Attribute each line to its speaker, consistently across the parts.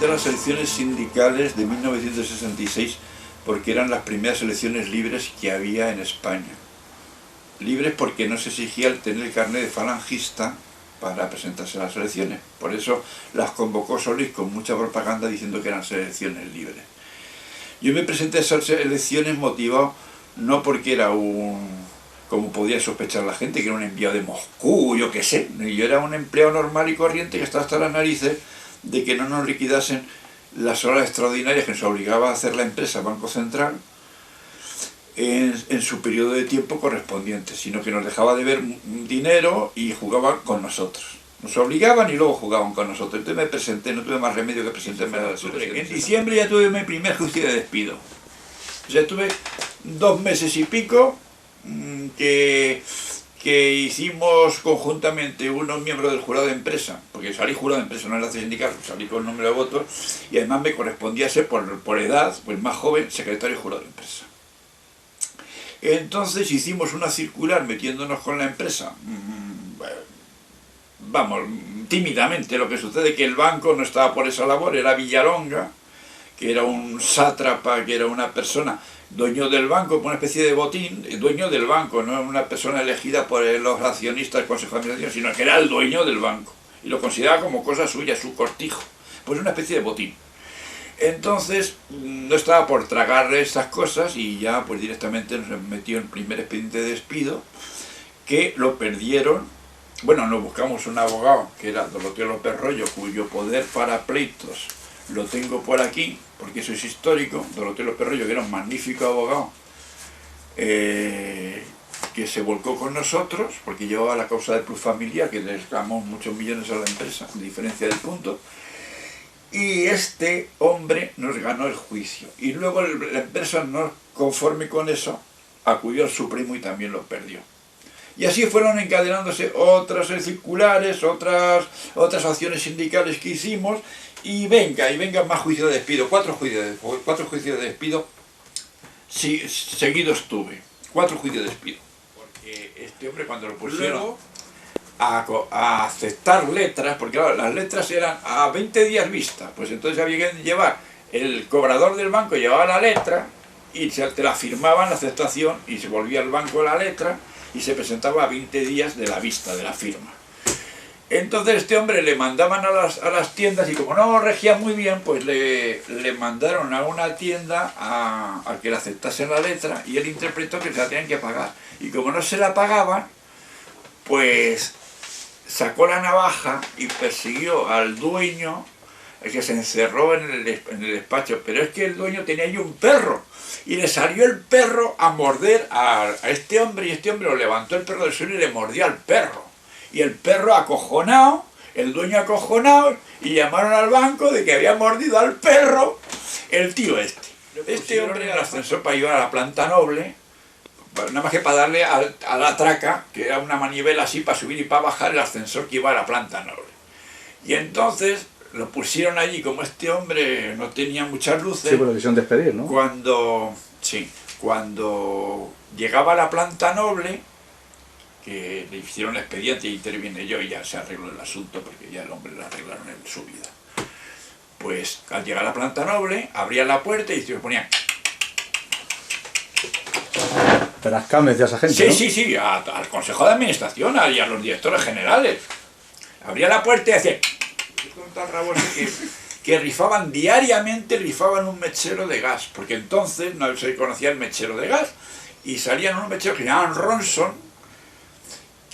Speaker 1: presenté a las elecciones sindicales de 1966 porque eran las primeras elecciones libres que había en España. Libres porque no se exigía el tener el carnet de falangista para presentarse a las elecciones. Por eso las convocó Solís con mucha propaganda diciendo que eran elecciones libres. Yo me presenté a esas elecciones motivado no porque era como podía sospechar la gente, que era un enviado de Moscú, yo qué sé. Yo era un empleado normal y corriente que estaba hasta las narices de que no nos liquidasen las horas extraordinarias que nos obligaba a hacer la empresa Banco Central en su periodo de tiempo correspondiente, sino que nos dejaba de ver dinero y jugaban con nosotros. Nos obligaban y luego jugaban con nosotros. Entonces me presenté, no tuve más remedio que presentarme a las elecciones. En diciembre ya tuve mi primer juicio de despido. O sea, tuve 2 meses y pico que hicimos conjuntamente unos miembros del jurado de empresa, porque salí jurado de empresa, no enlace sindical, salí con número de votos, y además me correspondía ser por edad, pues más joven, secretario jurado de empresa. Entonces hicimos una circular metiéndonos con la empresa, vamos, tímidamente. Lo que sucede es que el banco no estaba por esa labor, era Villalonga, que era un sátrapa, que era una persona dueño del banco, una especie de botín, dueño del banco, no una persona elegida por los accionistas del Consejo de Administración, sino que era el dueño del banco, y lo consideraba como cosa suya, su cortijo, pues una especie de botín. Entonces no estaba por tragarle estas cosas y ya pues directamente nos metió en el primer expediente de despido, que lo perdieron. Bueno, nos buscamos un abogado que era Doroteo López Royo, cuyo poder para pleitos lo tengo por aquí, porque eso es histórico. Doroteo López Royo, que era un magnífico abogado, que se volcó con nosotros, porque llevaba la causa del plus familiar, que le reclamó muchos millones a la empresa, de diferencia del punto, y este hombre nos ganó el juicio. Y luego la empresa, no conforme con eso, acudió al Supremo y también lo perdió. Y así fueron encadenándose otras circulares, otras acciones sindicales que hicimos, y venga más juicios de despido. 4 juicios de despido seguidos tuve. 4 juicios de despido. Porque este hombre, cuando lo pusieron a aceptar letras, porque claro, las letras eran a 20 días vista, pues entonces había que llevar, el cobrador del banco llevaba la letra y te la firmaban la aceptación y se volvía al banco la letra y se presentaba a 20 días de la vista, de la firma. Entonces este hombre le mandaban a las tiendas, y como no regía muy bien, pues le mandaron a una tienda a que le aceptasen la letra, y él interpretó que se la tenían que pagar. Y como no se la pagaban, pues sacó la navaja y persiguió al dueño, el que se encerró en el despacho. Pero es que el dueño tenía ahí un perro, y le salió el perro a morder a este hombre, y este hombre lo levantó el perro del suelo y le mordió al perro. Y el perro acojonado, el dueño acojonado, y llamaron al banco de que había mordido al perro el tío este. Este hombre en el ascensor para llevar a la planta noble, nada más que para darle a la traca, que era una manivela así para subir y para bajar el ascensor que iba a la planta noble. Y entonces lo pusieron allí, como este hombre no tenía muchas luces.
Speaker 2: Sí, porque quisieron despedir, ¿no?
Speaker 1: Cuando llegaba a la planta noble, que le hicieron el expediente y interviene yo, y ya se arregló el asunto, porque ya el hombre lo arreglaron en su vida. Pues al llegar a la planta noble, abría la puerta y se ponía...
Speaker 2: Perascames de esa gente, ¿no?
Speaker 1: Sí, al Consejo de Administración y a los directores generales. Abría la puerta y decía... Con tal rabor que rifaban diariamente, rifaban un mechero de gas, porque entonces no se conocía el mechero de gas, y salían unos mecheros que se llamaban Ronson,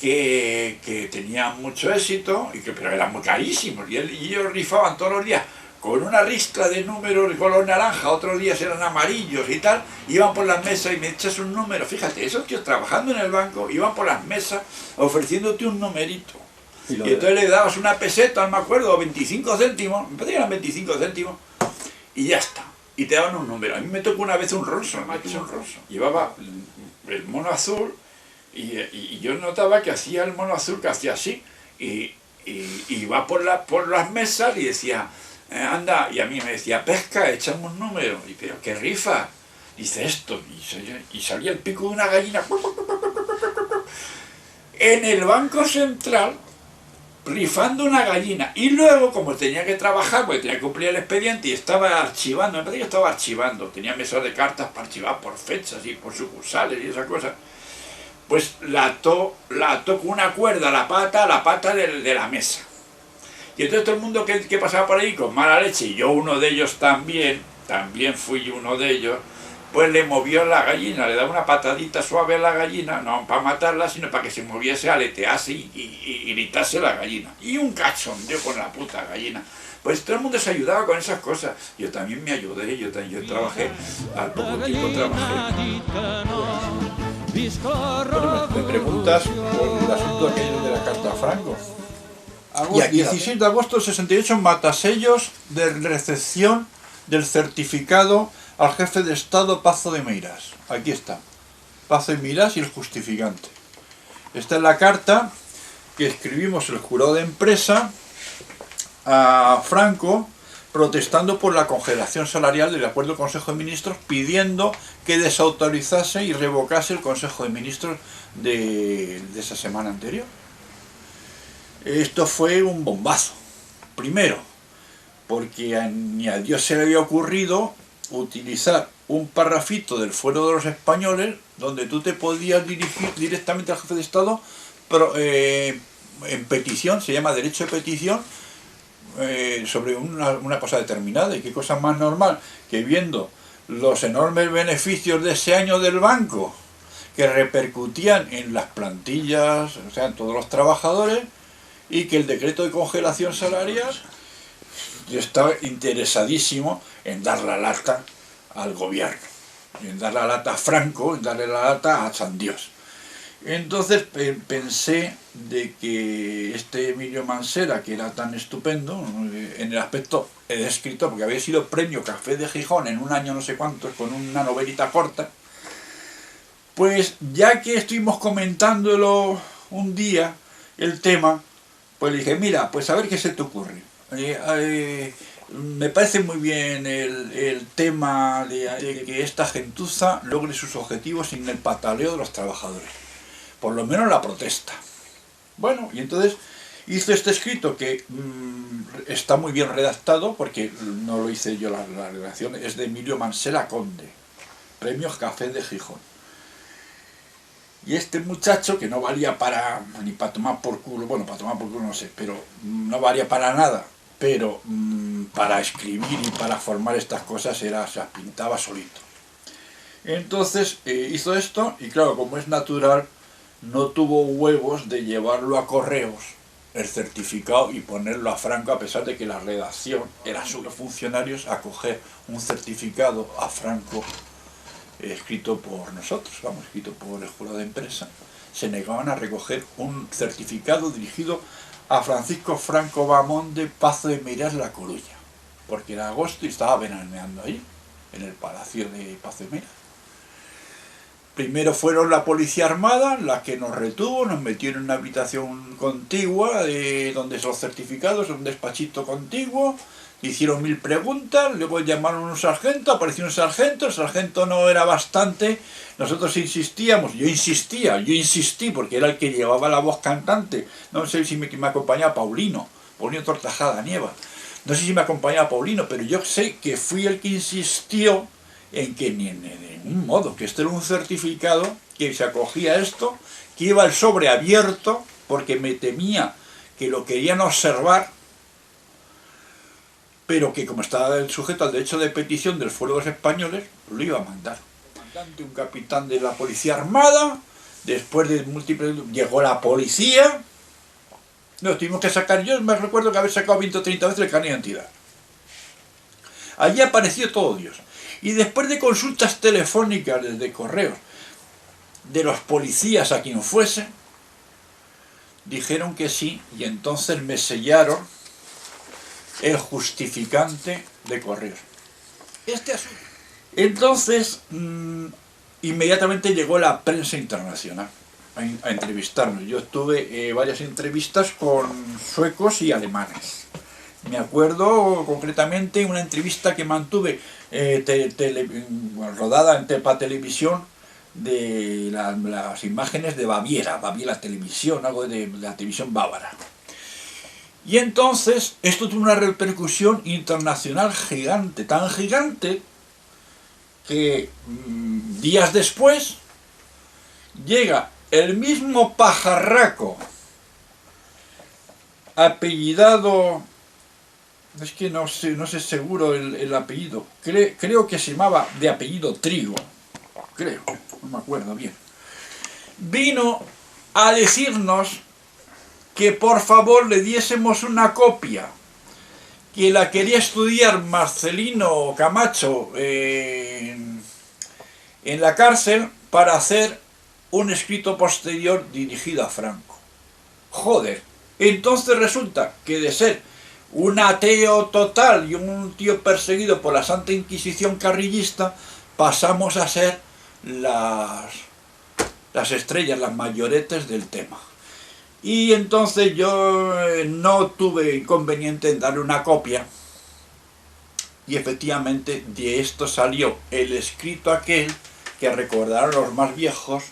Speaker 1: que tenían mucho éxito, pero eran muy carísimos, y ellos rifaban todos los días con una ristra de números de color naranja, otros días eran amarillos y tal, iban por las mesas y me echas un número. Fíjate, esos tíos trabajando en el banco iban por las mesas ofreciéndote un numerito, y entonces le dabas una peseta, no me acuerdo, o 25 céntimos, me parece que eran 25 céntimos, y ya está, y te daban un número. A mí me tocó una vez un Ronson, llevaba el mono azul, y yo notaba que hacía el mono azul, que hacía así, y iba por las mesas y decía, anda, y a mí me decía, pesca, échame un número. Y pero qué rifa, dice esto, y salía el pico de una gallina. En el Banco Central rifando una gallina. Y luego, como tenía que trabajar, porque tenía que cumplir el expediente y estaba archivando, me parece que estaba archivando, tenía mesas de cartas para archivar por fechas y por sucursales y esas cosas, pues la ató con una cuerda a la pata de la mesa. Y entonces todo el mundo que pasaba por ahí con mala leche, y yo uno de ellos también fui uno de ellos, pues le movió la gallina, le daba una patadita suave a la gallina, no para matarla, sino para que se moviese, aletease y gritase la gallina. Y un cachondeo con la puta gallina. Pues todo el mundo se ayudaba con esas cosas. Yo también me ayudé, yo trabajé, al poco tiempo trabajé. Bueno, me preguntas por el asunto aquello de la carta a Franco. 16 de agosto del 68, matasellos de recepción del certificado al jefe de Estado Pazo de Meirás. Aquí está, Pazo de Meirás y el justificante. Esta es la carta que escribimos el jurado de empresa a Franco protestando por la congelación salarial del acuerdo del Consejo de Ministros, pidiendo que desautorizase y revocase el Consejo de Ministros de esa semana anterior. Esto fue un bombazo. Primero, porque ni a Dios se le había ocurrido utilizar un parrafito del Fuero de los Españoles donde tú te podías dirigir directamente al jefe de Estado, pero, en petición, se llama derecho de petición, sobre una cosa determinada. Y qué cosa más normal que, viendo los enormes beneficios de ese año del banco que repercutían en las plantillas, o sea, en todos los trabajadores, y que el decreto de congelación salarial, yo estaba interesadísimo en dar la lata al gobierno, en dar la lata a Franco, en darle la lata a San Dios. Entonces pensé de que este Emilio Mansera, que era tan estupendo en el aspecto descrito, porque había sido premio Café de Gijón en un año no sé cuántos, con una novelita corta, pues ya que estuvimos comentándolo un día, el tema, pues le dije, mira, pues a ver qué se te ocurre. Me parece muy bien el tema de que esta gentuza logre sus objetivos sin el pataleo de los trabajadores. Por lo menos la protesta. Bueno, y entonces hice este escrito que está muy bien redactado, porque no lo hice yo, la redacción es de Emilio Mansera Conde, Premios Café de Gijón. Y este muchacho, que no valía ni para tomar por culo, bueno, para tomar por culo no sé, pero no valía para nada, pero para escribir y para formar estas cosas se las pintaba solito. Entonces hizo esto, y claro, como es natural, no tuvo huevos de llevarlo a correos, el certificado, y ponerlo a Franco, a pesar de que la redacción era suya. Funcionarios a coger un certificado a Franco escrito por nosotros, escrito por el jurado de empresa, se negaban a recoger un certificado dirigido a Francisco Franco Bamón de Pazo de Meirás, La Coruña, porque era agosto y estaba veraneando ahí, en el palacio de Pazo de Meirás. Primero fueron la policía armada, la que nos retuvo, nos metieron en una habitación contigua, donde los certificados, un despachito contiguo, hicieron 1000 preguntas, luego llamaron a un sargento, apareció un sargento, el sargento no era bastante, nosotros insistíamos, yo insistí, porque era el que llevaba la voz cantante, no sé si me acompañaba Paulino Tortajada Nieva, no sé si me acompañaba Paulino, pero yo sé que fui el que insistió en que ni en ningún modo, que este era un certificado, que se acogía a esto, que iba el sobre abierto, porque me temía que lo querían observar, pero que como estaba el sujeto al derecho de petición del Fuero de los Españoles, lo iba a mandar. Un capitán de la policía armada, después de múltiples, llegó la policía, nos tuvimos que sacar, yo me recuerdo que haber sacado 20 o 30 veces el carnet de identidad. Allí apareció todo Dios. Y después de consultas telefónicas desde correos de los policías a quien fuese, dijeron que sí, y entonces me sellaron el justificante de correos. Entonces, inmediatamente llegó la prensa internacional a entrevistarnos. Yo tuve varias entrevistas con suecos y alemanes. Me acuerdo concretamente una entrevista que mantuve rodada en Tepa Televisión, de las imágenes de Baviera Televisión, algo de la televisión bávara. Y entonces esto tuvo una repercusión internacional gigante, tan gigante que días después llega el mismo pajarraco apellidado, es que no sé seguro el apellido, creo que se llamaba de apellido Trigo, creo, no me acuerdo bien, vino a decirnos que por favor le diésemos una copia, que la quería estudiar Marcelino Camacho en la cárcel para hacer un escrito posterior dirigido a Franco. Joder, entonces resulta que de ser un ateo total y un tío perseguido por la Santa Inquisición carrillista, pasamos a ser las estrellas, las mayoretes del tema. Y entonces yo no tuve inconveniente en darle una copia, y efectivamente de esto salió el escrito aquel que recordaron los más viejos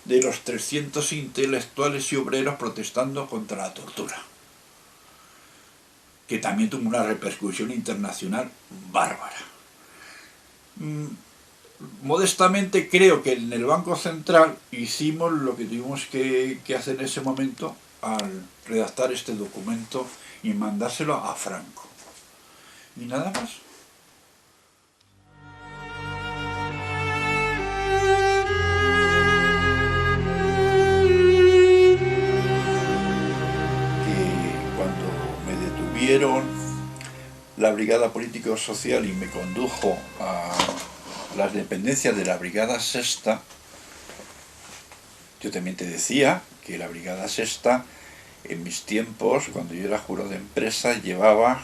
Speaker 1: de los 300 intelectuales y obreros protestando contra la tortura, que también tuvo una repercusión internacional bárbara. Modestamente creo que en el Banco Central hicimos lo que tuvimos que hacer en ese momento al redactar este documento y mandárselo a Franco. Y nada más. La Brigada Político-Social y me condujo a las dependencias de la Brigada Sexta, yo también te decía que la Brigada Sexta en mis tiempos, cuando yo era jurado de empresa, llevaba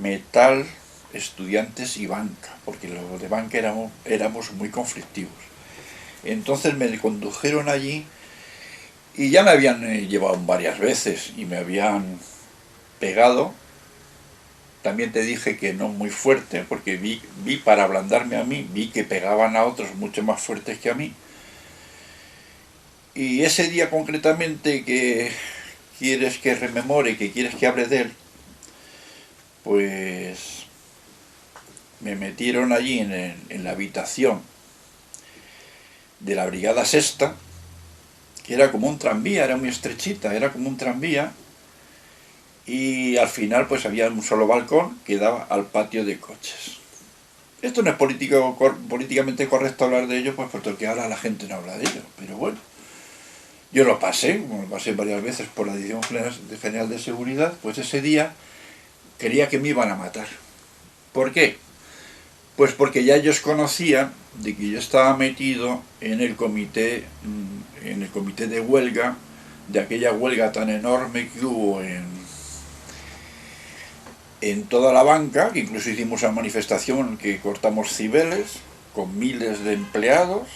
Speaker 1: metal, estudiantes y banca, porque los de banca éramos muy conflictivos. Entonces me condujeron allí y ya me habían llevado varias veces y me habían pegado. También te dije que no muy fuerte, porque vi para ablandarme a mí, vi que pegaban a otros mucho más fuertes que a mí. Y ese día concretamente que quieres que rememore, que quieres que hable de él, pues me metieron allí en la habitación de la Brigada Sexta, que era como un tranvía, era muy estrechita, era como un tranvía. Y al final pues había un solo balcón que daba al patio de coches. Esto no es políticamente correcto hablar de ello, pues porque ahora la gente no habla de ello, pero bueno. Yo lo pasé, como lo pasé varias veces por la Dirección General de Seguridad, pues ese día creía que me iban a matar. ¿Por qué? Pues porque ya ellos conocían de que yo estaba metido en el comité de huelga, de aquella huelga tan enorme que hubo en toda la banca, que incluso hicimos una manifestación que cortamos Cibeles, con miles de empleados,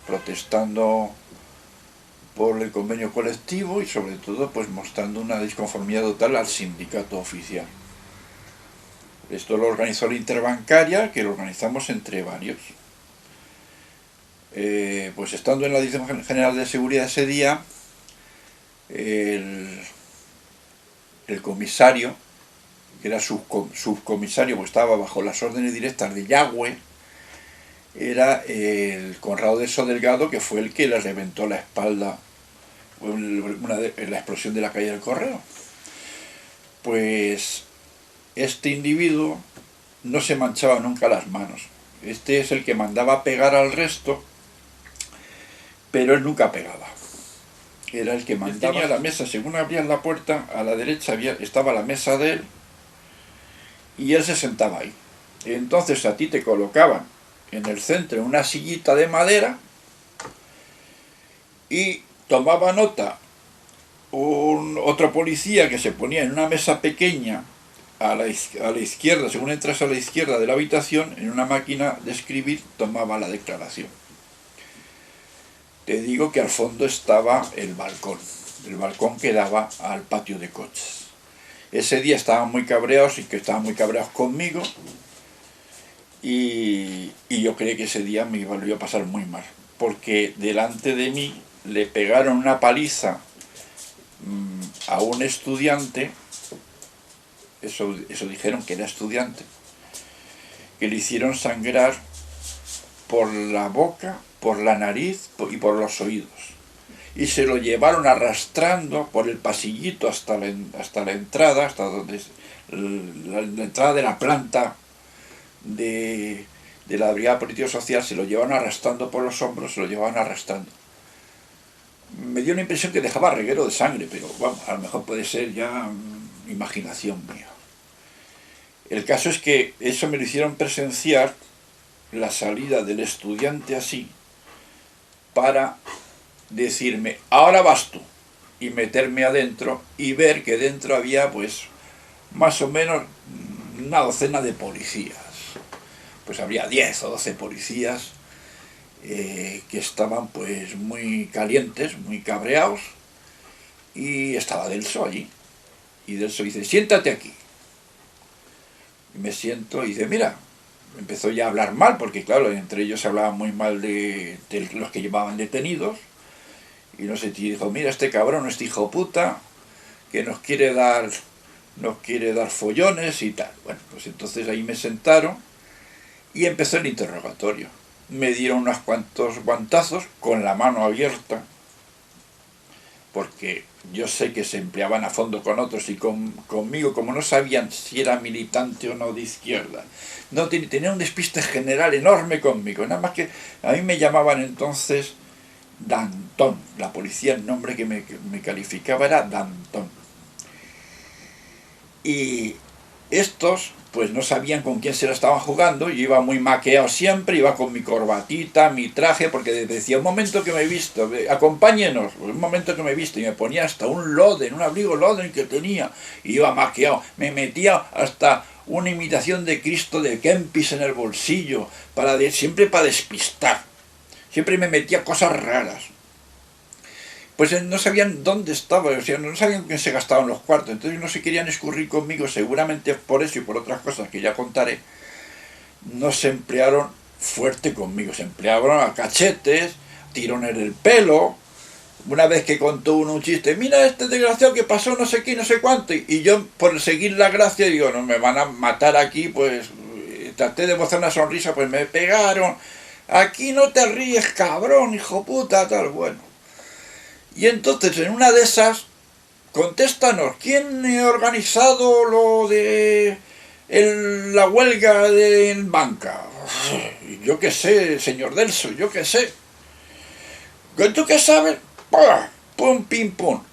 Speaker 1: protestando por el convenio colectivo y sobre todo pues mostrando una disconformidad total al sindicato oficial. Esto lo organizó la Interbancaria, que lo organizamos entre varios. Pues estando en la Dirección General de Seguridad ese día, el comisario, que era subcomisario, pues estaba bajo las órdenes directas de Yagüe, era el Conrado de Eso Delgado, que fue el que le reventó la espalda en la explosión de la calle del Correo. Pues este individuo no se manchaba nunca las manos. Este es el que mandaba pegar al resto, pero él nunca pegaba. Era el que mandaba. Tenía la mesa, según abrían la puerta, a la derecha estaba la mesa de él, y él se sentaba ahí. Entonces a ti te colocaban en el centro una sillita de madera y tomaba nota otro policía que se ponía en una mesa pequeña a la izquierda, según entras a la izquierda de la habitación, en una máquina de escribir tomaba la declaración. Te digo que al fondo estaba el balcón que daba al patio de coches. Ese día estaban muy cabreados conmigo, y yo creí que ese día me iba a pasar muy mal, porque delante de mí le pegaron una paliza a un estudiante eso dijeron que era estudiante, que le hicieron sangrar por la boca, por la nariz y por los oídos. Y se lo llevaron arrastrando por el pasillito hasta la entrada, hasta donde la entrada de la planta de la Brigada Político Social. Se lo llevaban arrastrando por los hombros, se lo llevaban arrastrando. Me dio la impresión que dejaba reguero de sangre, pero vamos, a lo mejor puede ser ya imaginación mía. El caso es que eso me lo hicieron presenciar, la salida del estudiante así, para decirme, ahora vas tú, y meterme adentro y ver que dentro había pues más o menos una docena de policías. Pues habría 10 o 12 policías que estaban pues muy calientes, muy cabreados, y estaba Delso allí. Y Delso dice, siéntate aquí. Y me siento y dice, mira, empezó ya a hablar mal, porque claro, entre ellos se hablaba muy mal de los que llevaban detenidos. Y no sé, dijo, mira este cabrón, este hijo puta, que nos quiere dar follones y tal. Bueno, pues entonces ahí me sentaron y empezó el interrogatorio. Me dieron unos cuantos guantazos con la mano abierta, porque yo sé que se empleaban a fondo con otros, y conmigo, como no sabían si era militante o no de izquierda, no tenía un despiste general enorme conmigo. Nada más que a mí me llamaban entonces Dantón. La policía, el nombre que me calificaba era Dantón. Y estos pues no sabían con quién se la estaban jugando. Yo iba muy maqueado siempre, iba con mi corbatita, mi traje, porque decía, un momento que me he visto, acompáñenos, un momento que me he visto, y me ponía hasta un Loden, un abrigo Loden que tenía, y iba maqueado, me metía hasta una imitación de Cristo de Kempis en el bolsillo, siempre para despistar, siempre me metía cosas raras. Pues no sabían dónde estaba, o sea, no sabían quién se gastaban los cuartos, entonces no se querían escurrir conmigo, seguramente por eso y por otras cosas que ya contaré. No se emplearon fuerte conmigo, se emplearon a cachetes, tirones del pelo. Una vez que contó uno un chiste, mira este desgraciado que pasó no sé qué, no sé cuánto, y yo por seguir la gracia digo, no me van a matar aquí, pues traté de mostrar una sonrisa, pues me pegaron, aquí no te ríes cabrón, hijo puta, tal, bueno. Y entonces en una de esas, contéstanos, ¿quién ha organizado lo de la huelga en banca? Yo qué sé, señor Delso, yo qué sé. ¿Tú qué sabes? Pum, pim, pum.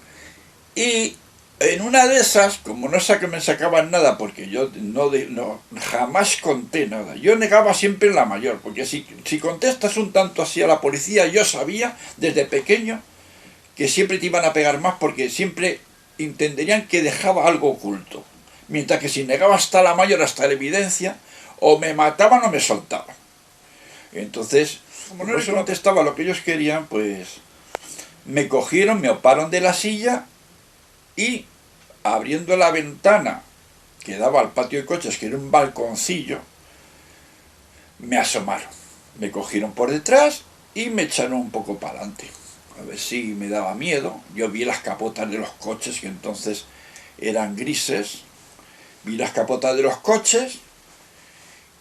Speaker 1: Y en una de esas, como no me sacaban nada, porque yo jamás conté nada, yo negaba siempre la mayor, porque si contestas un tanto así a la policía, yo sabía desde pequeño que siempre te iban a pegar más, porque siempre entenderían que dejaba algo oculto. Mientras que si negaba hasta la mayor, hasta la evidencia, o me mataban o me soltaban. Entonces, como no les contestaba lo que ellos querían, pues me cogieron, me oparon de la silla y, abriendo la ventana que daba al patio de coches, que era un balconcillo, me asomaron. Me cogieron por detrás y me echaron un poco para adelante. A ver si me daba miedo. Yo vi las capotas de los coches, que entonces eran grises. Vi las capotas de los coches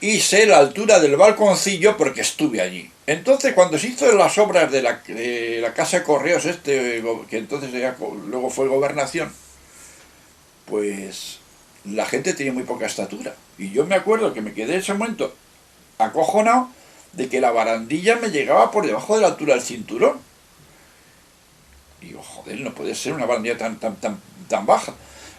Speaker 1: y sé la altura del balconcillo porque estuve allí. Entonces, cuando se hizo las obras de la Casa de Correos, que entonces luego fue Gobernación, pues la gente tenía muy poca estatura. Y yo me acuerdo que me quedé en ese momento acojonado de que la barandilla me llegaba por debajo de la altura del cinturón. Y digo, joder, no puede ser una barandilla tan baja.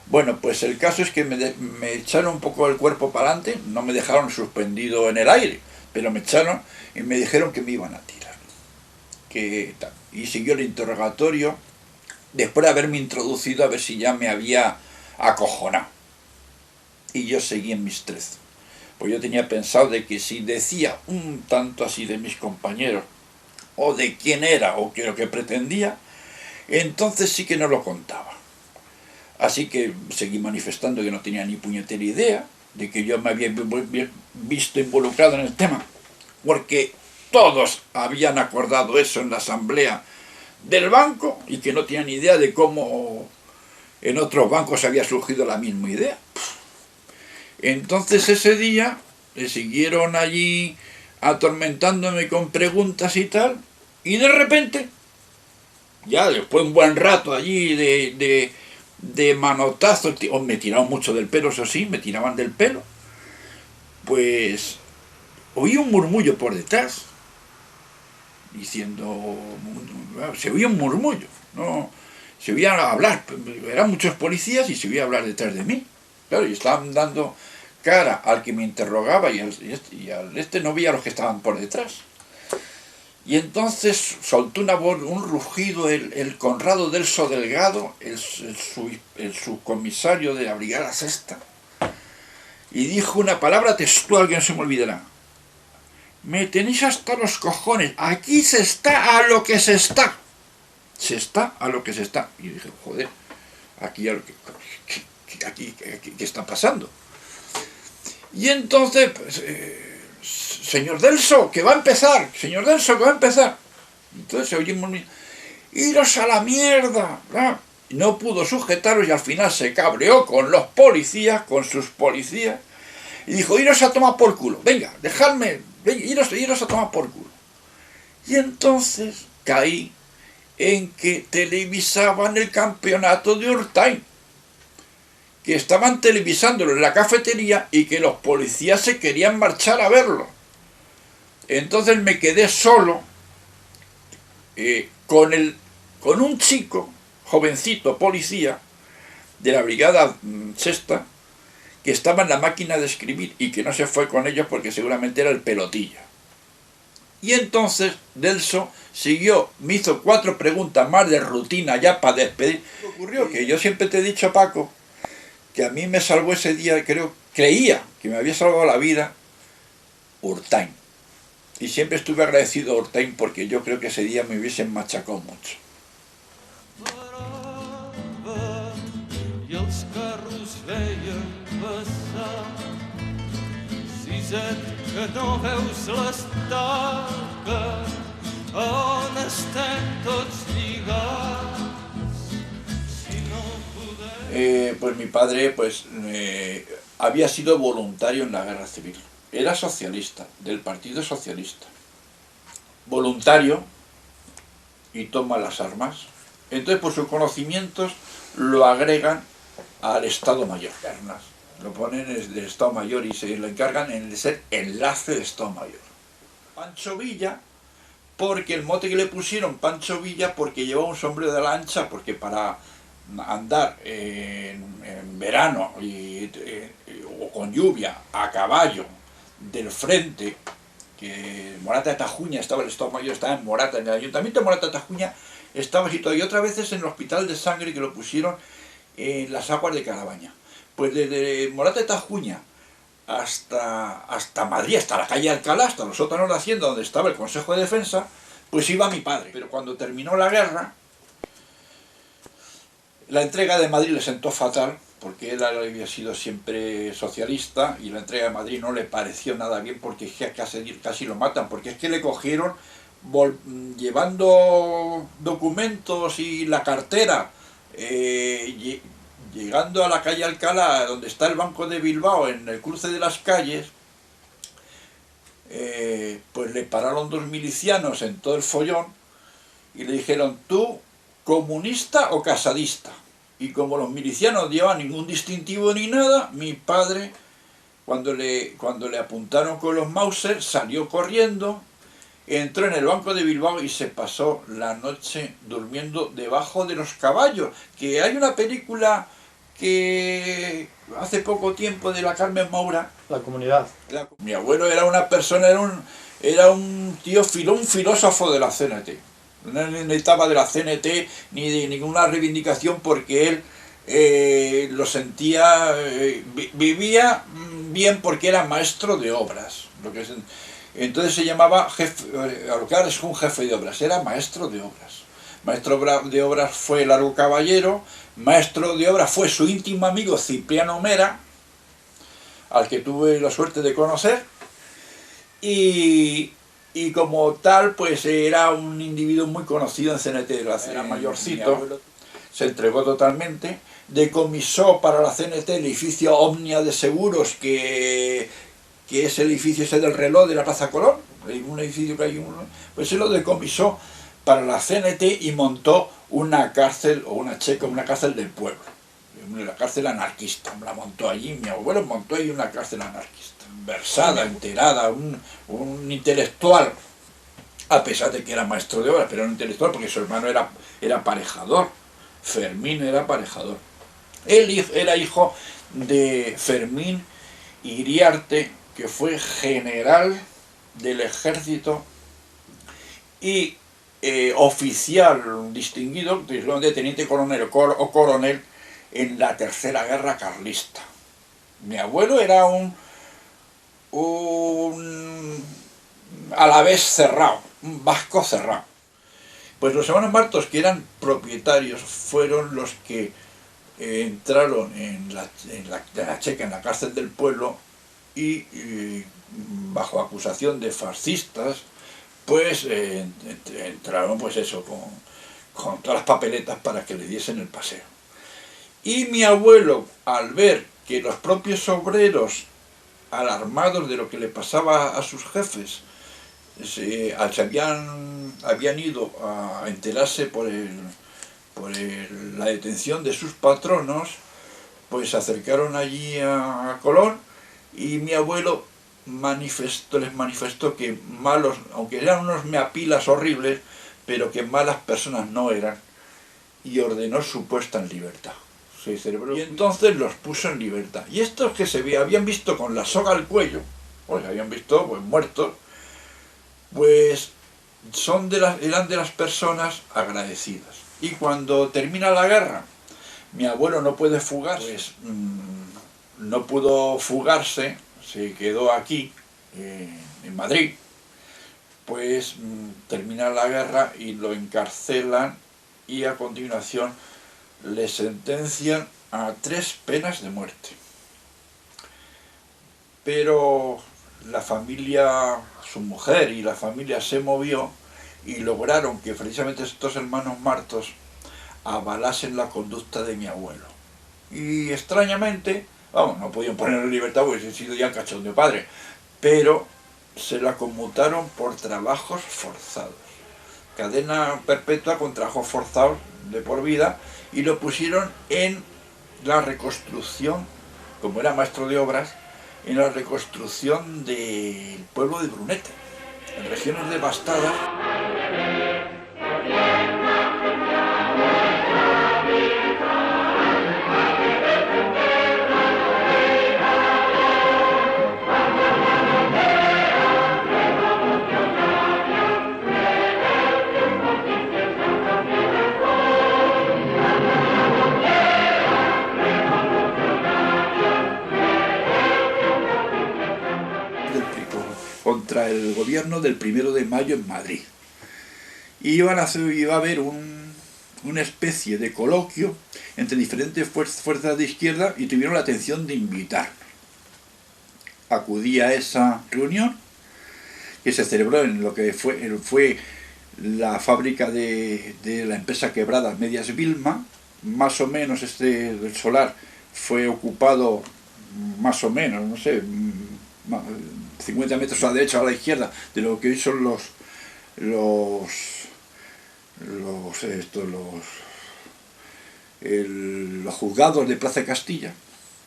Speaker 1: Bueno, pues el caso es que me echaron un poco el cuerpo para adelante, no me dejaron suspendido en el aire, pero me echaron y me dijeron que me iban a tirar. Y siguió el interrogatorio, después de haberme introducido a ver si ya me había acojonado. Y yo seguí en mis 13. Pues yo tenía pensado de que si decía un tanto así de mis compañeros, o de quién era, o lo que pretendía, entonces sí que no lo contaba. Así que seguí manifestando que no tenía ni puñetera idea de que yo me había visto involucrado en el tema, porque todos habían acordado eso en la asamblea del banco y que no tenían idea de cómo en otros bancos había surgido la misma idea. Entonces ese día le siguieron allí atormentándome con preguntas y tal, y de repente, ya después de un buen rato allí de manotazos, me tiraban mucho del pelo, eso sí, me tiraban del pelo, pues oí un murmullo por detrás, diciendo, se oía un murmullo, no se oía hablar, eran muchos policías y se oía hablar detrás de mí, claro, y estaban dando cara al que me interrogaba y al este no veía a los que estaban por detrás. Y entonces soltó una voz, un rugido, el Conrado Delso Delgado, el subcomisario de la Brigada Sexta, y dijo una palabra textual que no se me olvidará: me tenéis hasta los cojones, aquí se está a lo que se está. Se está a lo que se está. Y dije, joder, aquí ¿qué está pasando? Y entonces, pues, señor Delso, que va a empezar, señor Delso, que va a empezar. Entonces se oye un... iros a la mierda, ¿verdad? No pudo sujetarlos y al final se cabreó con los policías, con sus policías, y dijo, iros a tomar por culo, venga, dejadme, venga, iros a tomar por culo. Y entonces caí en que televisaban el campeonato de Urtain, que estaban televisándolo en la cafetería y que los policías se querían marchar a verlo. Entonces me quedé solo con un chico, jovencito policía, de la Brigada Sexta, que estaba en la máquina de escribir y que no se fue con ellos porque seguramente era el pelotilla. Y entonces Delso siguió, me hizo 4 preguntas más de rutina ya para despedir. ¿Qué ocurrió? Que yo siempre te he dicho, Paco, que a mí me salvó ese día, creía que me había salvado la vida Urtain. Y siempre estuve agradecido a Urtain porque yo creo que ese día me hubiesen machacado mucho. Pues mi padre había sido voluntario en la guerra civil. Era socialista, del Partido Socialista. Voluntario y toma las armas. Entonces, por sus conocimientos, lo agregan al Estado Mayor. Lo ponen en el Estado Mayor y se lo encargan de ser enlace de Estado Mayor. Pancho Villa, porque el mote que le pusieron Pancho Villa, porque llevaba un sombrero de lancha, porque para andar en verano o con lluvia a caballo del frente, que Morata de Tajuña estaba, el Estado Mayor estaba en Morata, en el Ayuntamiento de Morata de Tajuña estaba situado, y otras veces en el Hospital de Sangre, que lo pusieron en las aguas de Carabaña. Pues desde Morata de Tajuña hasta Madrid, hasta la calle Alcalá, hasta los sótanos de Hacienda, donde estaba el Consejo de Defensa, pues iba mi padre. Pero cuando terminó la guerra, la entrega de Madrid le sentó fatal, porque él había sido siempre socialista y la entrega de Madrid no le pareció nada bien, porque es que casi lo matan, porque es que le cogieron llevando documentos y la cartera, llegando a la calle Alcalá, donde está el Banco de Bilbao, en el cruce de las calles, pues le pararon 2 milicianos en todo el follón y le dijeron, ¿tú comunista o casadista? Y como los milicianos no llevaban ningún distintivo ni nada, mi padre, cuando le apuntaron con los Mauser, salió corriendo, entró en el Banco de Bilbao y se pasó la noche durmiendo debajo de los caballos. Que hay una película que hace poco tiempo de la Carmen Maura.
Speaker 2: La Comunidad.
Speaker 1: Mi abuelo era una persona, era un tío un filósofo de la CNT. No necesitaba de la CNT ni de ninguna reivindicación, porque él lo sentía, vivía bien porque era maestro de obras. Entonces se llamaba jefe, a lo que ahora es un jefe de obras, era maestro de obras. Maestro de obras fue Largo Caballero, maestro de obras fue su íntimo amigo Cipriano Mera, al que tuve la suerte de conocer, y como tal, pues era un individuo muy conocido en CNT, era mayorcito, se entregó totalmente, decomisó para la CNT el edificio Omnia de Seguros, que es el edificio ese del reloj de la Plaza Colón, un edificio que hay, pues se lo decomisó para la CNT y montó una cárcel, o una checa, una cárcel del pueblo, la cárcel anarquista, la montó allí, mi abuelo montó ahí una cárcel anarquista, versada, enterada, un intelectual, a pesar de que era maestro de obras, pero era un intelectual porque su hermano era aparejador, Fermín era aparejador. Él era hijo de Fermín Iriarte, que fue general del ejército y oficial distinguido, de teniente coronel o coronel en la Tercera Guerra Carlista. Mi abuelo era un alavés cerrado, un vasco cerrado. Pues los hermanos Martos, que eran propietarios, fueron los que entraron en la checa, en la cárcel del pueblo, y bajo acusación de fascistas, pues entraron, pues eso, con todas las papeletas para que le diesen el paseo. Y mi abuelo, al ver que los propios obreros, alarmados de lo que le pasaba a sus jefes, habían ido a enterarse por la detención de sus patronos, pues se acercaron allí a Colón, y mi abuelo les manifestó que malos, aunque eran unos meapilas horribles, pero que malas personas no eran, y ordenó su puesta en libertad. Se celebró, y entonces los puso en libertad. Y estos que habían visto con la soga al cuello, pues habían visto pues muertos, pues eran de las personas agradecidas. Y cuando termina la guerra, mi abuelo no puede fugarse, pues no pudo fugarse, se quedó aquí, en Madrid, pues termina la guerra y lo encarcelan, y a continuación le sentencian a 3 penas de muerte. Pero la familia, su mujer y la familia se movió y lograron que precisamente estos hermanos Martos avalasen la conducta de mi abuelo. Y extrañamente, vamos, no podían ponerlo en libertad porque se ha sido ya cachón de padre, pero se la conmutaron por trabajos forzados. Cadena perpetua con trabajos forzados de por vida, y lo pusieron en la reconstrucción, como era maestro de obras, en la reconstrucción del pueblo de Brunete, en regiones devastadas. Contra el gobierno del 1 de mayo en Madrid. Y iba a haber una especie de coloquio entre diferentes fuerzas de izquierda, y tuvieron la atención de invitar. Acudí a esa reunión, que se celebró en lo que fue la fábrica de la empresa quebrada Medias Vilma. Más o menos el solar fue ocupado, más o menos, no sé, 50 metros a la derecha o a la izquierda de lo que hoy son los juzgados de Plaza de Castilla.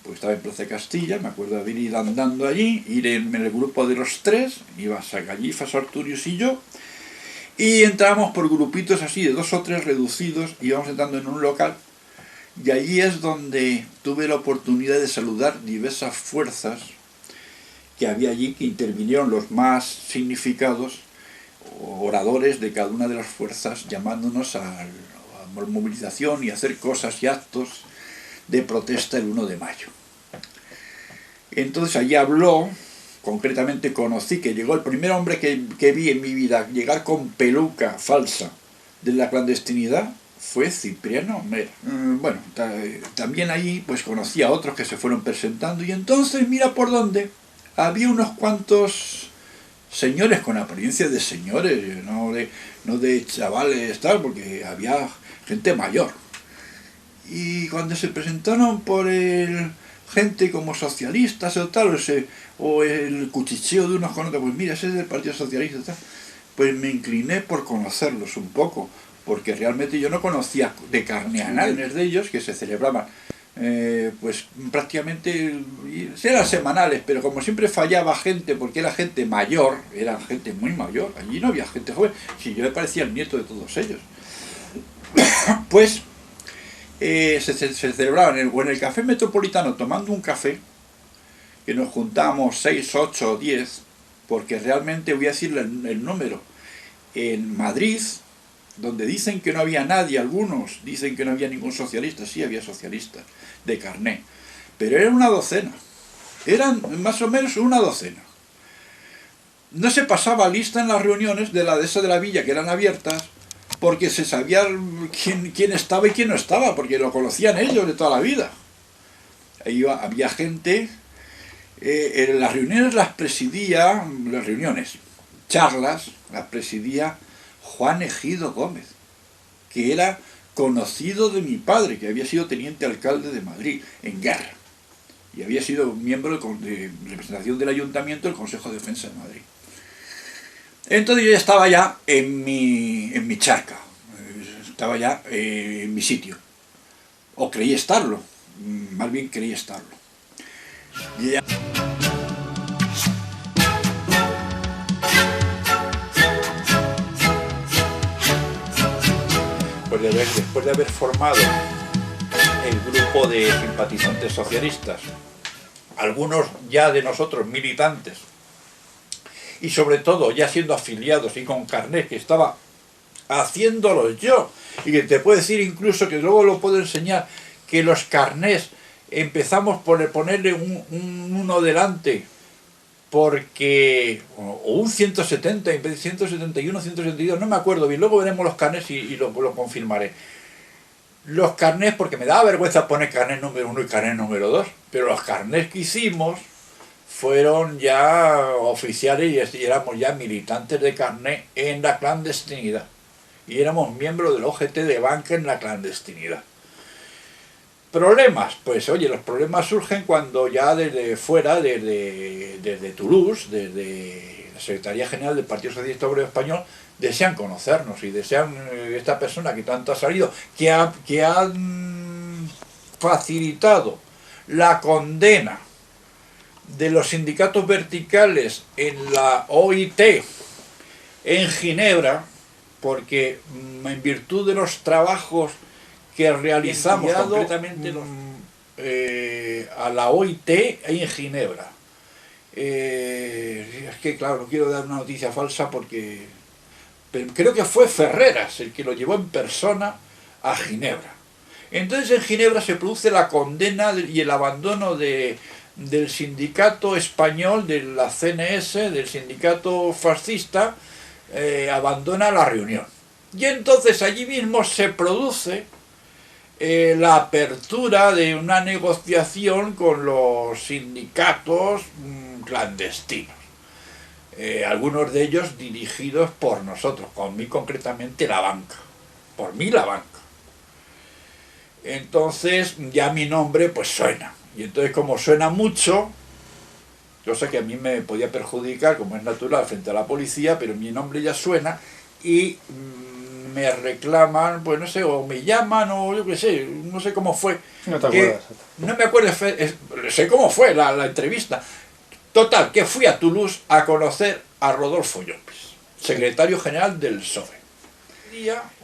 Speaker 1: Pues estaba en Plaza de Castilla, me acuerdo de haber ido andando allí, ir en el grupo de los 3, iba Sagallifas, Arturius y yo, y entrábamos por grupitos así de 2 o 3 reducidos, íbamos entrando en un local, y allí es donde tuve la oportunidad de saludar diversas fuerzas que había allí, que intervinieron los más significados oradores de cada una de las fuerzas, llamándonos a movilización y a hacer cosas y actos de protesta el 1 de mayo. Entonces allí habló, concretamente conocí, que llegó el primer hombre que vi en mi vida llegar con peluca falsa de la clandestinidad, fue Cipriano Mer. Bueno, también allí pues conocí a otros que se fueron presentando, y entonces mira por dónde. Había unos cuantos señores con apariencia de señores, no de chavales, tal, porque había gente mayor. Y cuando se presentaron por el gente como socialistas o tal, o el cuchicheo de unos con otros, pues mira, ese es del Partido Socialista y tal, pues me incliné por conocerlos un poco, porque realmente yo no conocía de carne a nadie de ellos que se celebraban. Pues prácticamente eran semanales, pero como siempre fallaba gente, porque era gente mayor, era gente muy mayor, allí no había gente joven, si yo me parecía el nieto de todos ellos. Pues se celebraban en el Café Metropolitano tomando un café, que nos juntábamos 6, 8 o 10, porque realmente voy a decirle el número. En Madrid, donde dicen que no había nadie, algunos dicen que no había ningún socialista, sí había socialistas de carné, pero era una docena, eran más o menos una docena. No se pasaba lista en las reuniones de la dehesa de la villa, que eran abiertas, porque se sabía quién estaba y quién no estaba, porque lo conocían ellos de toda la vida. Ahí había gente, en las reuniones charlas, las presidía Juan Egido Gómez, que era conocido de mi padre, que había sido teniente alcalde de Madrid en guerra, y había sido miembro de representación del Ayuntamiento del Consejo de Defensa de Madrid. Entonces yo ya estaba ya en mi charca, estaba ya en mi sitio, o creí estarlo, más bien creí estarlo. Y ya... Después de haber formado el grupo de simpatizantes socialistas, algunos ya de nosotros militantes, y sobre todo ya siendo afiliados y con carnet, que estaba haciéndolos yo, y que te puedo decir incluso, que luego lo puedo enseñar, que los carnés empezamos por ponerle uno delante, porque, o un 170, 171, 172, no me acuerdo bien, luego veremos los carnés y lo confirmaré. Los carnés, porque me daba vergüenza poner carnet número 1 y carnet número 2, pero los carnés que hicimos fueron ya oficiales y éramos ya militantes de carnet en la clandestinidad. Y éramos miembros del OGT de banca en la clandestinidad. ¿Problemas? Pues oye, los problemas surgen cuando ya desde fuera, desde Toulouse, desde la Secretaría General del Partido Socialista Obrero Español, desean conocernos y desean esta persona que tanto ha salido, que ha facilitado la condena de los sindicatos verticales en la OIT en Ginebra, porque en virtud de los trabajos que realizamos concretamente a la OIT en Ginebra. Es que claro, no quiero dar una noticia falsa porque creo que fue Ferreras el que lo llevó en persona a Ginebra. Entonces en Ginebra se produce la condena y el abandono del sindicato español, de la CNS, del sindicato fascista, abandona la reunión. Y entonces allí mismo se produce la apertura de una negociación con los sindicatos clandestinos. Algunos de ellos dirigidos por nosotros, por mí concretamente la banca. Por mí la banca. Entonces ya mi nombre pues suena. Y entonces como suena mucho, yo sé que a mí me podía perjudicar, como es natural, frente a la policía, pero mi nombre ya suena y me reclaman, pues no sé, o me llaman, o yo qué sé, no sé cómo fue.
Speaker 2: No te acuerdas.
Speaker 1: No me acuerdo, sé cómo fue la entrevista. Total, que fui a Toulouse a conocer a Rodolfo Llopis, secretario general del PSOE.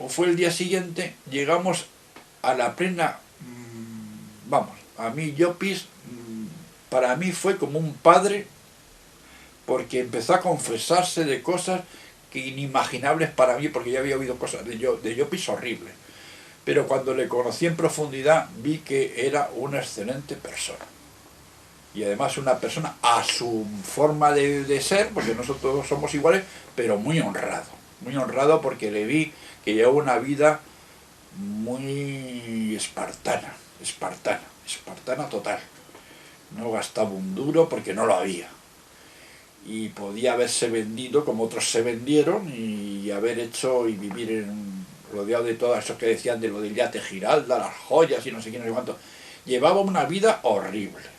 Speaker 1: Fue el día siguiente, llegamos a la plena, vamos, a mí Llopis, para mí fue como un padre, porque empezó a confesarse de cosas que inimaginables para mí, porque ya había oído cosas de Llopis horribles. Pero cuando le conocí en profundidad, vi que era una excelente persona. Y además una persona a su forma de ser, porque nosotros somos iguales, pero muy honrado porque le vi que llevaba una vida muy espartana total. No gastaba un duro porque no lo había. Y podía haberse vendido como otros se vendieron y haber hecho y vivir rodeado de todo eso que decían de lo del yate Giralda, las joyas y no sé qué, no sé cuánto. Llevaba una vida horrible.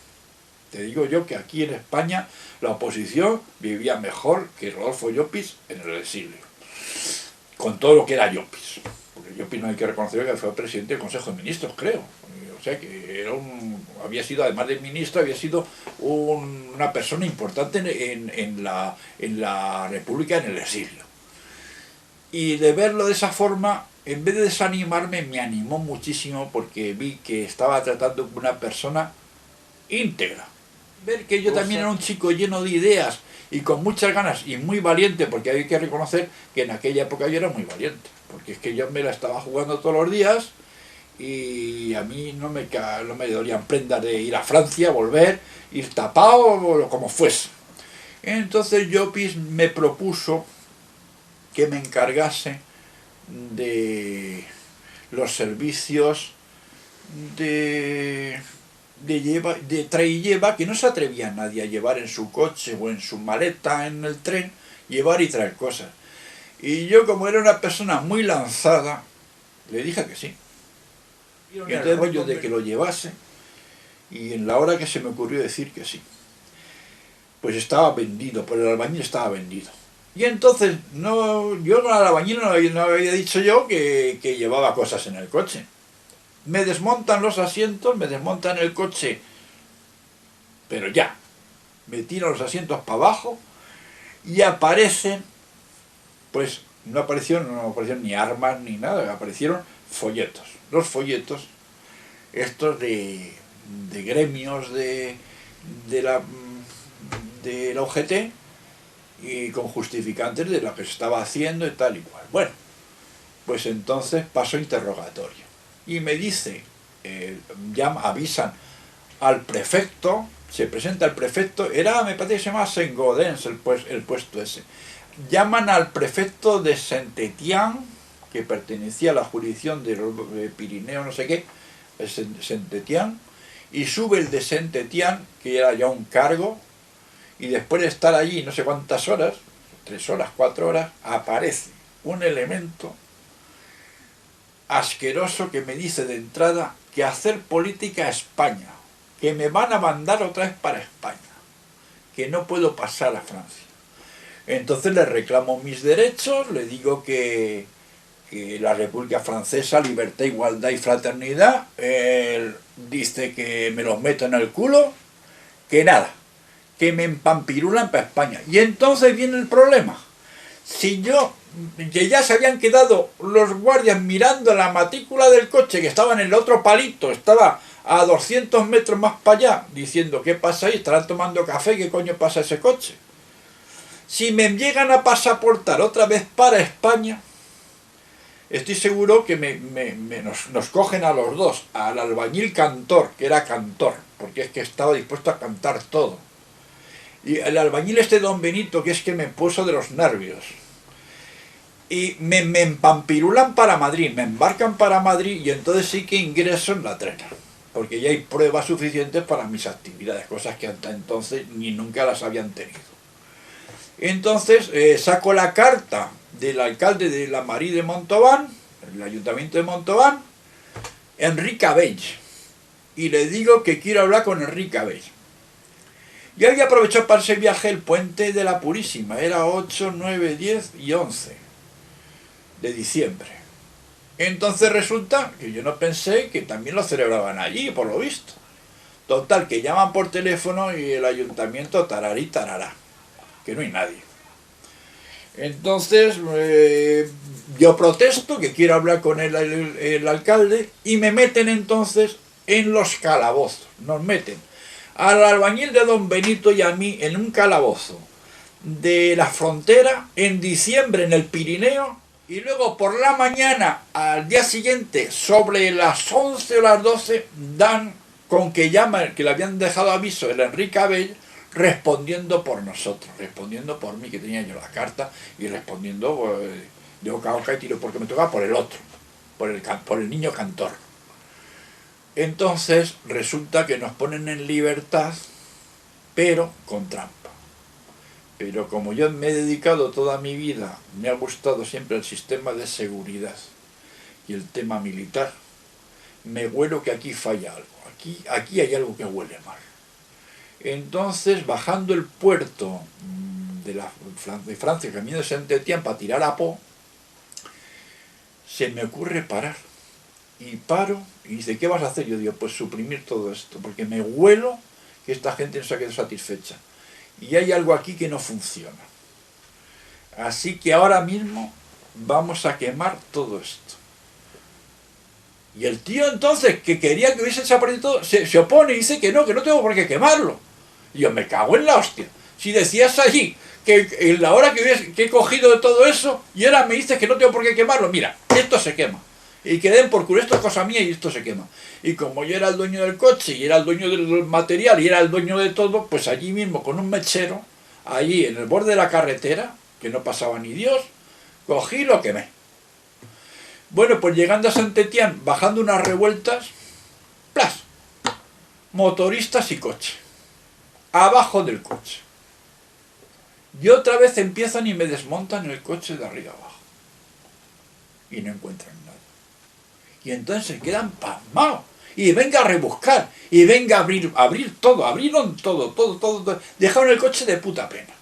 Speaker 1: Te digo yo que aquí en España la oposición vivía mejor que Rodolfo Llopis en el exilio. Con todo lo que era Llopis. Porque Llopis no hay que reconocer que fue presidente del Consejo de Ministros, creo. O sea que era había sido, además de ministro, había sido una persona importante en la República en el exilio. Y de verlo de esa forma, en vez de desanimarme, me animó muchísimo porque vi que estaba tratando con una persona íntegra. Ver que yo también era un chico lleno de ideas y con muchas ganas y muy valiente, porque hay que reconocer que en aquella época yo era muy valiente, porque es que yo me la estaba jugando todos los días y a mí no me dolían prendas de ir a Francia, volver, ir tapado o como fuese. Entonces Llopis me propuso que me encargase de los servicios de trae y lleva, que no se atrevía nadie a llevar en su coche o en su maleta en el tren, llevar y traer cosas. Y yo, como era una persona muy lanzada, le dije que sí. Y entonces yo de que lo llevase, y en la hora que se me ocurrió decir que sí, pues estaba vendido, por el albañil estaba vendido. Y entonces, yo al albañil no había dicho yo que llevaba cosas en el coche. Me desmontan los asientos, me desmontan el coche, pero ya, me tiran los asientos para abajo y aparecen, pues no aparecieron ni armas ni nada, aparecieron folletos. Los folletos, estos de gremios de la UGT y con justificantes de lo que se estaba haciendo y tal y cual. Bueno, pues entonces pasó interrogatorio. Y me dice, avisan al prefecto, se presenta el prefecto, me parece que se llama Saint-Gaudens el puesto ese. Llaman al prefecto de Saint-Étienne, que pertenecía a la jurisdicción de Pirineo, no sé qué, Saint-Étienne, y sube el de Saint-Étienne, que era ya un cargo, y después de estar allí no sé cuántas horas, 3 horas, 4 horas, aparece un elemento asqueroso que me dice de entrada que hacer política a España, que me van a mandar otra vez para España, que no puedo pasar a Francia. Entonces le reclamo mis derechos, le digo que la República Francesa, libertad, igualdad y fraternidad, él dice que me los meto en el culo, que nada, que me empampirulan para España. Y entonces viene el problema. Si que ya se habían quedado los guardias mirando la matrícula del coche, que estaba en el otro palito, estaba a 200 metros más para allá, diciendo, ¿qué pasa ahí? ¿Estarán tomando café? ¿Qué coño pasa ese coche? Si me llegan a pasaportar otra vez para España, estoy seguro que nos cogen a los dos, al albañil cantor, que era cantor, porque es que estaba dispuesto a cantar todo. Y el albañil don Benito, que es que me puso de los nervios. Y me empampirulan para Madrid, me embarcan para Madrid y entonces sí que ingreso en la trena. Porque ya hay pruebas suficientes para mis actividades, cosas que hasta entonces ni nunca las habían tenido. Entonces saco la carta del alcalde de la Marie de Montauban, el ayuntamiento de Montauban, Enrique Abell. Y le digo que quiero hablar con Enrique Abell. Yo había aprovechado para ese viaje el puente de la Purísima, era 8, 9, 10 y 11 de diciembre. Entonces resulta que yo no pensé que también lo celebraban allí, por lo visto. Total, que llaman por teléfono y el ayuntamiento tararí tarará, que no hay nadie. Entonces yo protesto, que quiero hablar con el alcalde, y me meten entonces en los calabozos, nos meten al albañil de don Benito y a mí en un calabozo de la frontera en diciembre en el Pirineo, y luego por la mañana al día siguiente sobre las 11 o las 12 dan con que llama, que le habían dejado aviso el Enrique Abell, respondiendo por nosotros, respondiendo por mí, que tenía yo la carta, y respondiendo de boca a boca y tiro, porque me tocaba por el otro, por el niño cantor. Entonces resulta que nos ponen en libertad, pero con trampa. Pero como yo me he dedicado toda mi vida, me ha gustado siempre el sistema de seguridad. y el tema militar, me huelo que aquí falla algo. Aquí hay algo que huele mal. Entonces, bajando el puerto de Francia, camino de Saint-Étienne para tirar a Po, se me ocurre parar. Y paro y dice, ¿qué vas a hacer? Yo digo, pues suprimir todo esto, porque me huelo que esta gente no se ha quedado satisfecha. Y hay algo aquí que no funciona. Así que ahora mismo vamos a quemar todo esto. Y el tío entonces, que quería que hubiese desaparecido todo, se opone y dice que no tengo por qué quemarlo. Y yo, me cago en la hostia. Si decías allí que en la hora que he cogido de todo eso, y ahora me dices que no tengo por qué quemarlo, mira, esto se quema. Y que den por culo, esto es cosa mía y esto se quema. Y como yo era el dueño del coche, y era el dueño del material, y era el dueño de todo, pues allí mismo, con un mechero, allí en el borde de la carretera, que no pasaba ni Dios, cogí y lo quemé. Bueno, pues llegando a Saint-Étienne, bajando unas revueltas, ¡plas! Motoristas y coche. Abajo del coche. Y otra vez empiezan y me desmontan el coche de arriba abajo. Y no encuentran nada. Y entonces se quedan pasmados. Y venga a rebuscar. Y venga a abrir todo. Abrieron todo. Dejaron el coche de puta pena.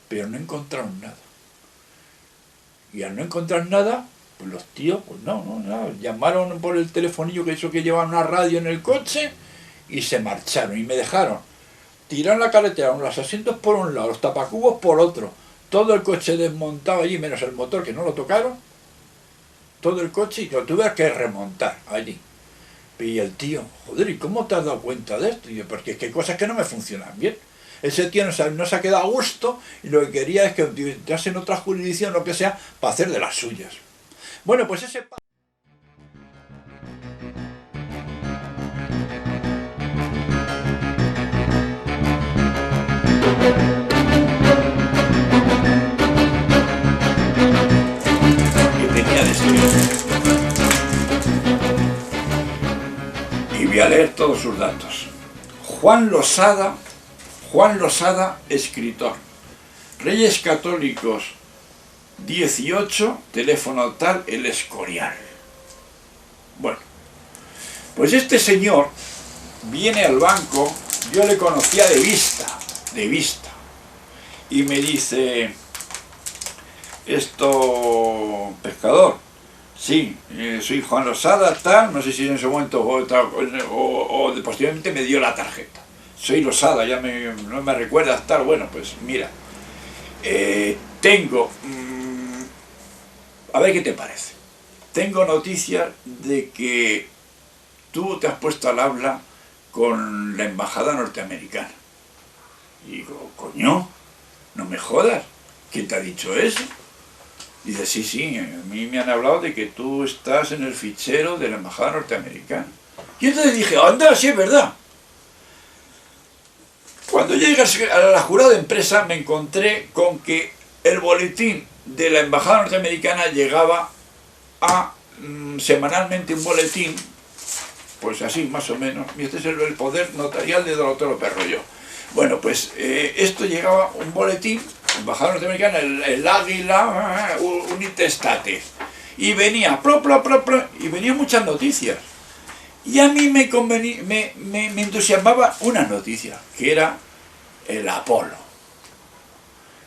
Speaker 1: Pero no encontraron nada. Y al no encontrar nada, pues los tíos, pues no. Llamaron por el telefonillo que llevaban una radio en el coche y se marcharon. Y me dejaron. Tiraron la carretera, los asientos por un lado, los tapacubos por otro. Todo el coche desmontado allí, menos el motor que no lo tocaron. Todo el coche y lo tuve que remontar allí. Y el tío, joder, ¿y cómo te has dado cuenta de esto? Y yo, porque es que hay cosas que no me funcionan bien. Ese tío no se ha quedado a gusto y lo que quería es que entrase en otra jurisdicción, lo que sea, para hacer de las suyas. Bueno, pues ese... Y voy a leer todos sus datos. Juan Losada, escritor. Reyes Católicos 18, teléfono tal, El Escorial. Bueno, pues este señor viene al banco, yo le conocía de vista, y me dice, pescador, sí, soy Juan Losada, tal, no sé si en ese momento o posteriormente me dio la tarjeta. Soy Losada, no me recuerdas, tal, bueno, pues mira, tengo, a ver qué te parece, tengo noticias de que tú te has puesto al habla con la embajada norteamericana. Y digo, coño, no me jodas, ¿quién te ha dicho eso? Dice, sí, a mí me han hablado de que tú estás en el fichero de la embajada norteamericana. Y entonces dije, anda, sí es verdad. Cuando llegué a la jurada de empresa me encontré con que el boletín de la embajada norteamericana llegaba a semanalmente un boletín, pues así más o menos, y este es el poder notarial de Don Otero Perroyo. Bueno, pues esto llegaba un boletín, embajada norteamericana, el águila, unitestate, y venía, y venían muchas noticias. Y a mí me entusiasmaba una noticia, que era el Apolo.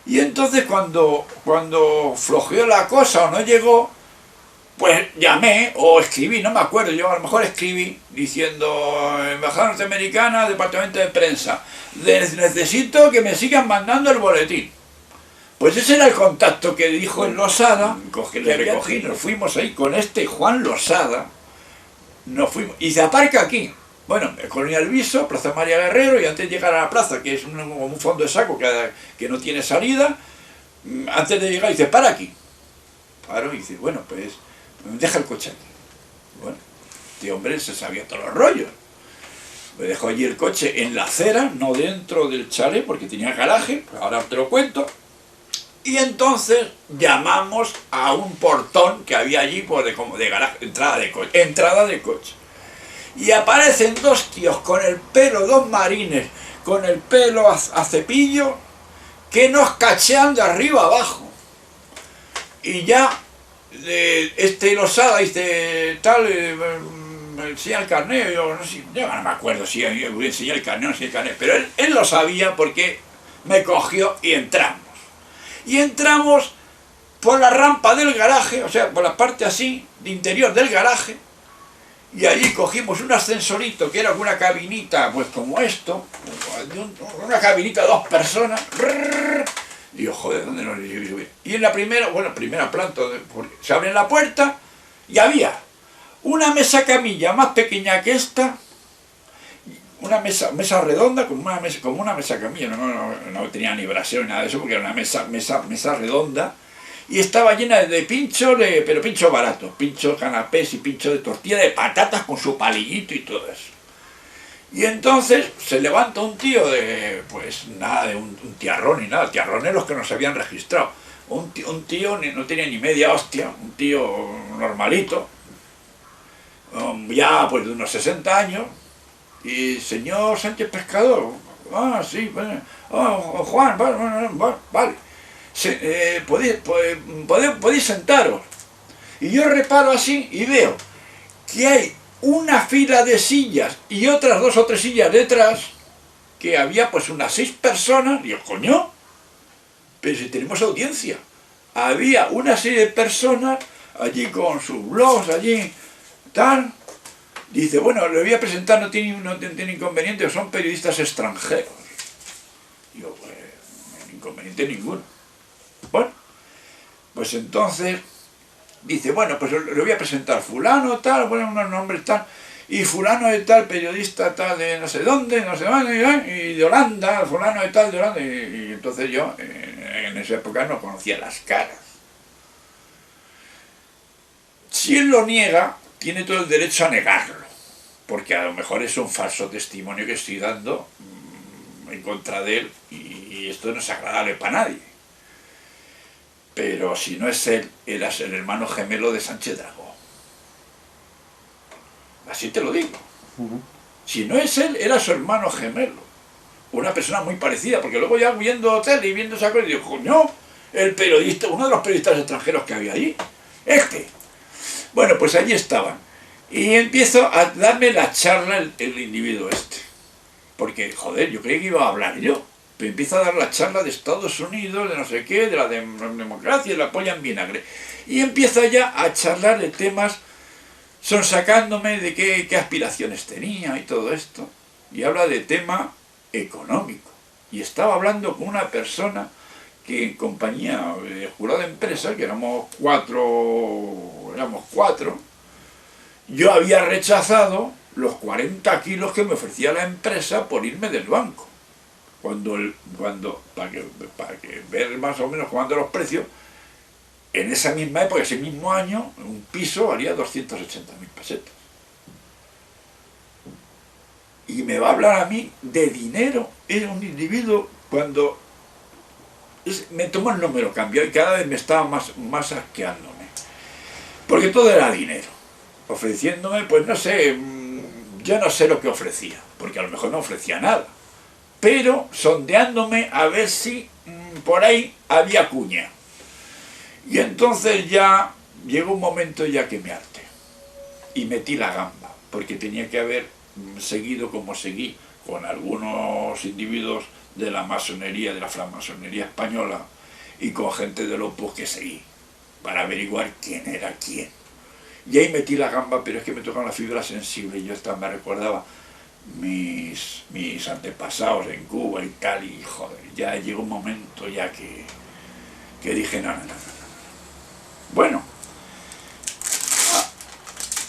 Speaker 1: Y entonces cuando flojeó la cosa o no llegó, pues llamé o escribí, no me acuerdo, yo a lo mejor escribí diciendo, embajada norteamericana, departamento de prensa, necesito que me sigan mandando el boletín. Pues ese era el contacto que dijo el Losada, que le recogí, nos fuimos ahí con Juan Losada, nos fuimos, y se aparca aquí. Bueno, Colonia El Viso, Plaza María Guerrero, y antes de llegar a la plaza, que es un fondo de saco que no tiene salida, antes de llegar dice, para aquí. Paro y dice, bueno, pues deja el coche aquí. Bueno, este hombre se sabía todos los rollos. Me dejó allí el coche en la acera, no dentro del chalet, porque tenía garaje, pues ahora te lo cuento. Y entonces llamamos a un portón que había allí, pues como de garaje, entrada de coche. Y aparecen dos tíos con el pelo, dos marines, con el pelo a cepillo, que nos cachean de arriba abajo. Y ya Losada dice, tal, me enseña el carnet, yo no sé, yo no me acuerdo si yo enseñé el carnet o no enseñé el carnet, pero él lo sabía porque me cogió y entramos. Y entramos por la rampa del garaje, o sea, por la parte así, de interior del garaje, y allí cogimos un ascensorito que era una cabinita, pues como esto, una cabinita de 2 personas, y yo, joder, ¿dónde nos subir? Y en la primera planta, se abre la puerta y había una mesa camilla más pequeña que esta, una mesa redonda, como una mesa camilla, no tenía ni brasero ni nada de eso, porque era una mesa redonda, y estaba llena de pinchos, pero pinchos baratos, pinchos canapés y pinchos de tortilla de patatas con su palillito y todo eso. Y entonces se levanta un tío de, pues nada, de un tiarrón ni nada, tiarroneros que nos habían registrado. Un tío no tenía ni media hostia, un tío normalito, ya pues de unos 60 años, y señor Sánchez Pescador, sí, Juan, vale. Podéis sentaros. Y yo reparo así y veo que hay una fila de sillas y otras 2 o 3 sillas detrás, que había pues unas 6 personas. Y yo, coño, pero si tenemos audiencia. Había una serie de personas allí con sus blogs, allí, tal. Dice, bueno, le voy a presentar, no tiene inconveniente, son periodistas extranjeros. Y yo, pues, no hay inconveniente ninguno. Bueno, pues entonces dice, bueno, pues le voy a presentar fulano tal, bueno, unos nombres tal, y fulano de tal, periodista tal de no sé dónde, y de Holanda, fulano de tal de Holanda, y entonces yo en esa época no conocía las caras. Si él lo niega, tiene todo el derecho a negarlo, porque a lo mejor es un falso testimonio que estoy dando en contra de él, y esto no es agradable para nadie. Pero si no es él, era el hermano gemelo de Sánchez Dragó. Así te lo digo. Si no es él, era su hermano gemelo. Una persona muy parecida, porque luego ya viendo tele y viendo esa cosa, y digo, coño, el periodista, uno de los periodistas extranjeros que había allí, Bueno, pues allí estaban. Y empiezo a darme la charla el individuo este. Porque, joder, yo creí que iba a hablar yo. Pero empieza a dar la charla de Estados Unidos, de no sé qué, de la democracia, de la polla en vinagre. Y empieza ya a charlar de temas, sonsacándome de qué aspiraciones tenía y todo esto. Y habla de tema económico. Y estaba hablando con una persona que en compañía de jurado de empresa, que éramos cuatro, yo había rechazado los 40 kilos que me ofrecía la empresa por irme del banco. Para que ver más o menos cómo andan los precios, en esa misma época, ese mismo año, un piso valía 280.000 pesetas. Y me va a hablar a mí de dinero. Era un individuo cuando me tomó el número, cambió y cada vez me estaba más asqueándome. Porque todo era dinero. Ofreciéndome, pues no sé, yo no sé lo que ofrecía, porque a lo mejor no ofrecía nada. Pero sondeándome a ver si por ahí había cuña. Y entonces ya llegó un momento ya que me harté. Y metí la gamba, porque tenía que haber seguido como seguí con algunos individuos de la masonería, de la francmasonería española, y con gente del Opus que seguí, para averiguar quién era quién. Y ahí metí la gamba, pero es que me tocaron la fibra sensible, y yo hasta me recordaba mis antepasados en Cuba y tal, y joder, ya llegó un momento ya que dije no. Bueno,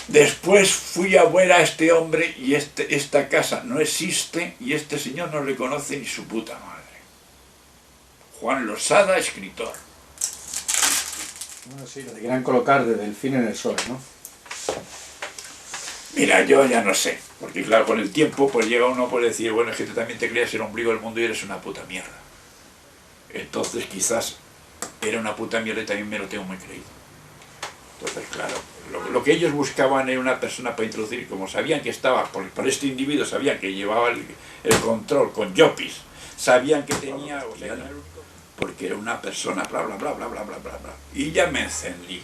Speaker 1: después fui a ver a este hombre y esta casa no existe y este señor no le conoce ni su puta madre. Juan Losada, escritor.
Speaker 2: Bueno, sí, lo que quieran colocar de Delfín en el PSOE, ¿no?
Speaker 1: Mira, yo ya no sé, porque claro, con el tiempo pues llega uno por decir, bueno, es que tú también te creías el ombligo del mundo y eres una puta mierda. Entonces quizás era una puta mierda y también me lo tengo muy creído. Entonces, claro, lo que ellos buscaban era una persona para introducir, como sabían que estaba, por este individuo, sabían que llevaba el control con yopis, sabían que tenía, porque era una persona, bla, bla, bla, bla, bla, bla, bla, bla. Y ya me encendí.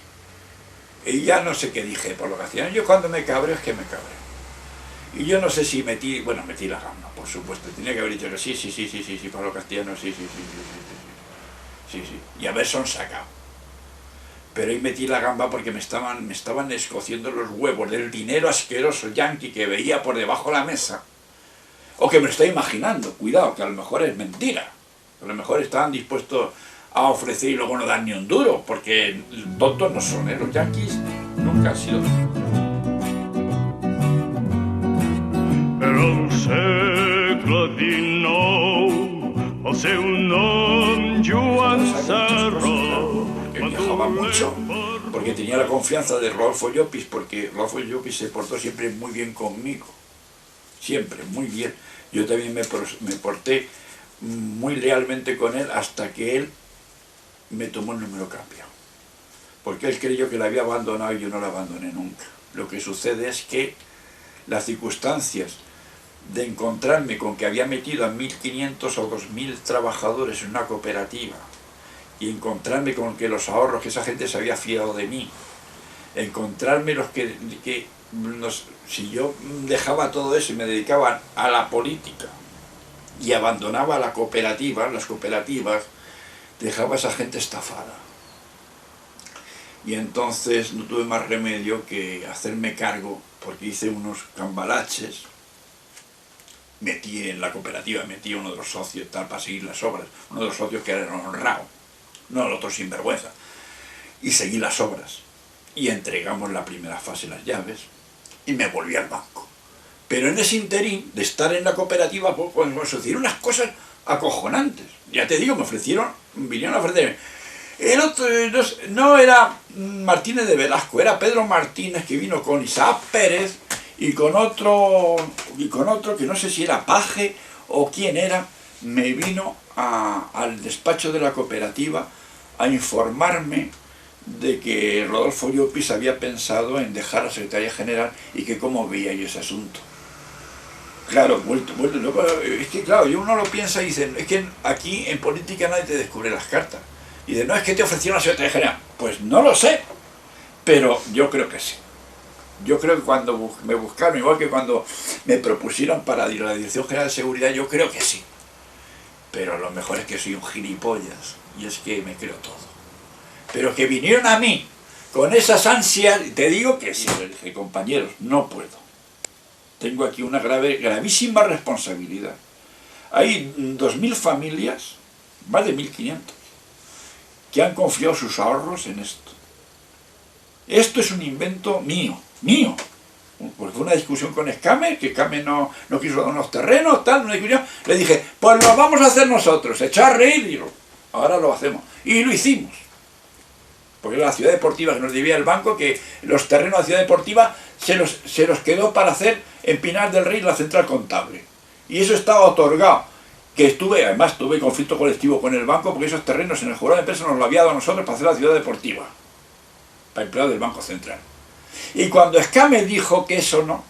Speaker 1: Y ya no sé qué dije por lo castellano. Yo cuando me cabreo es que me cabreo. Y yo no sé si metí la gamba, por supuesto. Tenía que haber dicho que sí, por lo castellano, sí. Y haber sonsacado. Pero ahí metí la gamba porque me estaban escociendo los huevos del dinero asqueroso yanqui que veía por debajo de la mesa. O que me lo estoy imaginando. Cuidado, que a lo mejor es mentira. A lo mejor estaban dispuestos a ofrecer y luego no dan ni un duro, porque tontos no son, ¿eh? Los yanquis nunca han sido.
Speaker 3: El segle XIX, el seu nom Joan Serra.
Speaker 1: Que viajaba mucho, porque tenía la confianza de Rodolfo Llopis, porque Rodolfo Llopis se portó siempre muy bien conmigo. Siempre, muy bien. Yo también me porté muy lealmente con él hasta que él me tomó el número cambiado. Porque él creyó que la había abandonado y yo no la abandoné nunca. Lo que sucede es que las circunstancias de encontrarme con que había metido a 1.500 o 2.000 trabajadores en una cooperativa y encontrarme con que los ahorros, que esa gente se había fiado de mí, encontrarme los que si yo dejaba todo eso y me dedicaba a la política y abandonaba la cooperativa, las cooperativas, dejaba a esa gente estafada. Y entonces no tuve más remedio que hacerme cargo, porque hice unos cambalaches, metí en la cooperativa, metí a uno de los socios tal para seguir las obras, uno de los socios que era honrado, no el otro sinvergüenza, y seguí las obras. Y entregamos la primera fase, las llaves, y me volví al banco. Pero en ese interín de estar en la cooperativa, pues me ofrecieron unas cosas acojonantes. Ya te digo, vinieron a ofrecerme. El otro no era Martínez de Velasco, era Pedro Martínez, que vino con Isaac Pérez y con otro que no sé si era Paje o quién era, me vino al despacho de la cooperativa a informarme de que Rodolfo Llopis había pensado en dejar la Secretaría General y que cómo veía yo ese asunto. Claro, vuelto loco. Es que claro, uno lo piensa y dice, es que aquí en política nadie te descubre las cartas. Y dice, no, es que te ofrecieron la Secretaría General. Pues no lo sé, pero yo creo que sí. Yo creo que cuando me buscaron, igual que cuando me propusieron para ir a la Dirección General de Seguridad, yo creo que sí. Pero lo mejor es que soy un gilipollas, y es que me creo todo. Pero que vinieron a mí con esas ansias, te digo que sí, le dije, compañeros, no puedo. Tengo aquí una gravísima responsabilidad. Hay 2.000 familias, más de 1.500, que han confiado sus ahorros en esto. Esto es un invento mío, porque fue una discusión con Escame, que Escame no quiso dar unos terrenos, tal, una discusión. Le dije, pues lo vamos a hacer nosotros, se echó a reír, y digo, ahora lo hacemos. Y lo hicimos. Porque era la ciudad deportiva que nos debía el banco, que los terrenos de la ciudad deportiva se los quedó para hacer en Pinar del Rey la central contable. Y eso estaba otorgado. Que además tuve conflicto colectivo con el banco, porque esos terrenos en el jurado de prensa nos lo había dado a nosotros para hacer la ciudad deportiva, para empleados del Banco Central. Y cuando Escame dijo que eso no,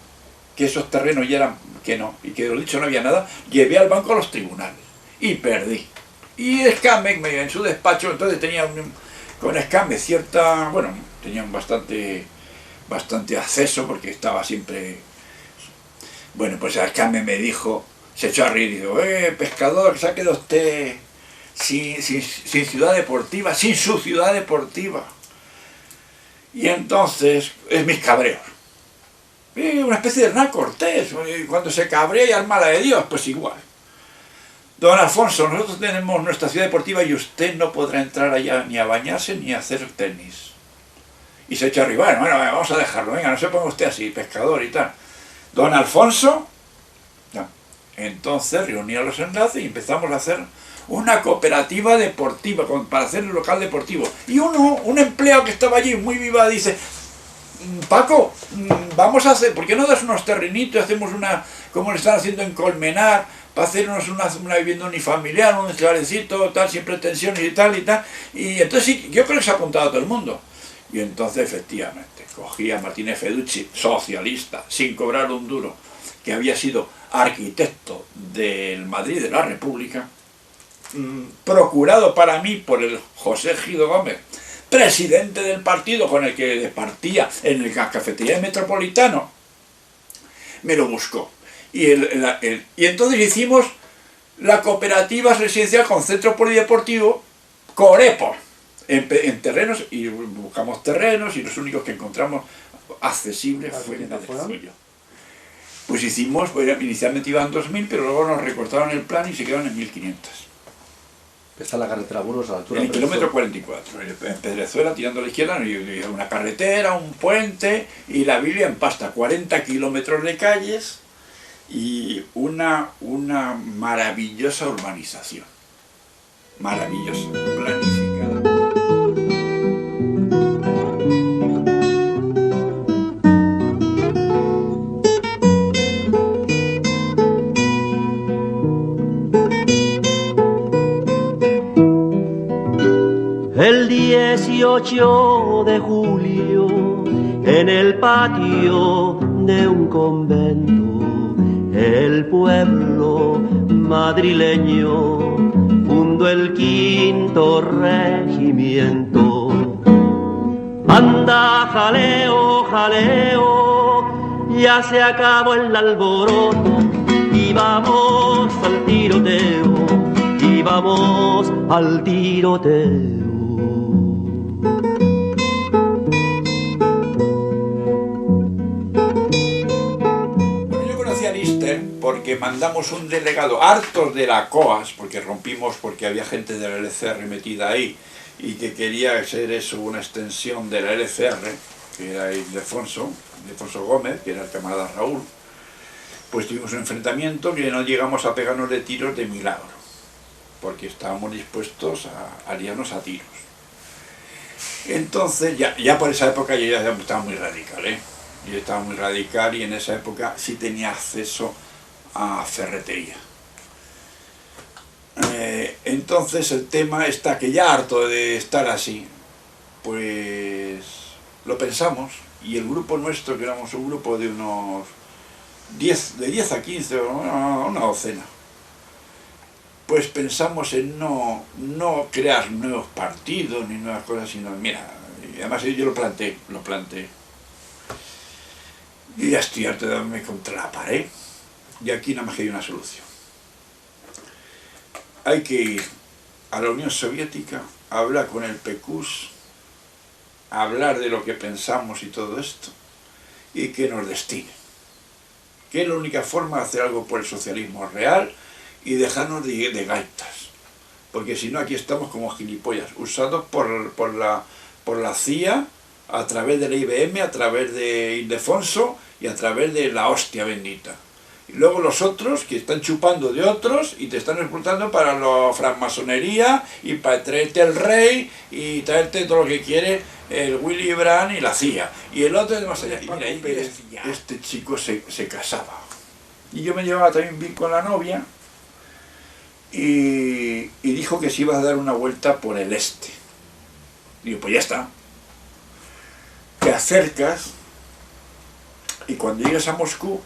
Speaker 1: que esos terrenos ya eran, que no, y que de lo dicho no había nada, llevé al banco a los tribunales y perdí. Y Escame, en su despacho, entonces tenía con Escame tenían bastante acceso, porque estaba siempre. Bueno, pues Escame me dijo, se echó a reír y dijo, pescador, se ha quedado usted sin ciudad deportiva, sin su ciudad deportiva. Y entonces, es mis cabreos. Una especie de Hernán Cortés, cuando se cabrea y arma la de Dios, pues igual. Don Alfonso, nosotros tenemos nuestra ciudad deportiva y usted no podrá entrar allá ni a bañarse ni a hacer tenis. Y se echa arriba, bueno, vamos a dejarlo, venga, no se ponga usted así, pescador y tal. Don Alfonso, no. Entonces reuní a los enlaces y empezamos a hacer una cooperativa deportiva para hacer el local deportivo. Y un empleado que estaba allí muy viva dice, Paco, vamos a hacer, ¿por qué no das unos terrenitos y hacemos como le están haciendo en Colmenar, para hacernos una vivienda unifamiliar, un chalecito, tal, sin pretensiones y tal y tal? Y entonces sí, yo creo que se ha apuntado a todo el mundo. Y entonces efectivamente cogí a Martínez Feducci, socialista, sin cobrar un duro, que había sido arquitecto del Madrid de la República, procurado para mí por el José Gido Gómez, presidente del partido con el que partía en el cafetería Metropolitano, me lo buscó. Y entonces hicimos la cooperativa residencial con centro polideportivo Corepo, en terrenos, y buscamos terrenos, y los únicos que encontramos accesibles fueron el suyo. Pues hicimos, inicialmente iban 2.000, pero luego nos recortaron el plan y se quedaron en 1.500.
Speaker 2: Está la carretera Burgos a la altura
Speaker 1: En el kilómetro 44, en Pedrezuela, tirando a la izquierda, y una carretera, un puente y la Biblia en pasta, 40 kilómetros de calles y una maravillosa urbanización, maravillosa, planificada.
Speaker 4: El 18 de julio, en el patio de un convento, el pueblo madrileño fundó el 5º regimiento. Anda, jaleo, jaleo, ya se acabó el alboroto y vamos al tiroteo, y vamos al tiroteo.
Speaker 1: Porque mandamos un delegado, hartos de la COAS, porque rompimos, porque había gente de la LCR metida ahí, y que quería ser eso una extensión de la LCR, que era Ildefonso Gómez, que era el camarada Raúl. Pues tuvimos un enfrentamiento que no llegamos a pegarnos de tiros de milagro, porque estábamos dispuestos a aliarnos a tiros. Entonces, ya por esa época yo ya estaba muy radical, Yo estaba muy radical y en esa época sí tenía acceso a ferretería. Entonces el tema está que ya harto de estar así, pues lo pensamos, y el grupo nuestro, que éramos un grupo de unos 10 a 15, una docena, pues pensamos en no crear nuevos partidos ni nuevas cosas, sino, mira, y además yo lo planteé. Yo ya estoy harto de darme contra la pared, y aquí nada más que hay una solución. Hay que ir a la Unión Soviética, a hablar con el PQS, a hablar de lo que pensamos y todo esto, y que nos destinen. Que es la única forma de hacer algo por el socialismo real y dejarnos de gaitas. Porque si no, aquí estamos como gilipollas, usados por la CIA, a través de la IBM, a través de Ildefonso y a través de la hostia bendita. Y luego los otros que están chupando de otros y te están explotando para la francmasonería y para traerte el rey y traerte todo lo que quiere el Willy Brandt y la CIA. Y el otro es más allá. Y mira, este chico se casaba. Y yo me llevaba también bien con la novia y dijo que se iba a dar una vuelta por el este. Digo, pues ya está. Te acercas y cuando llegas a Moscú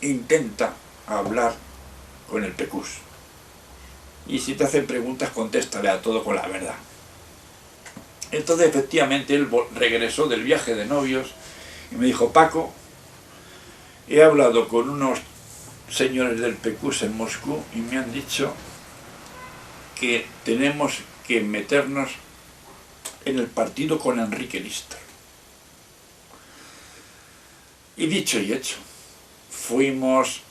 Speaker 1: intenta hablar con el PQS, y si te hacen preguntas contéstale a todo con la verdad. Entonces efectivamente él regresó del viaje de novios y me dijo: Paco, he hablado con unos señores del PQS en Moscú y me han dicho que tenemos que meternos en el partido con Enrique Lister. Y dicho y hecho, fuimos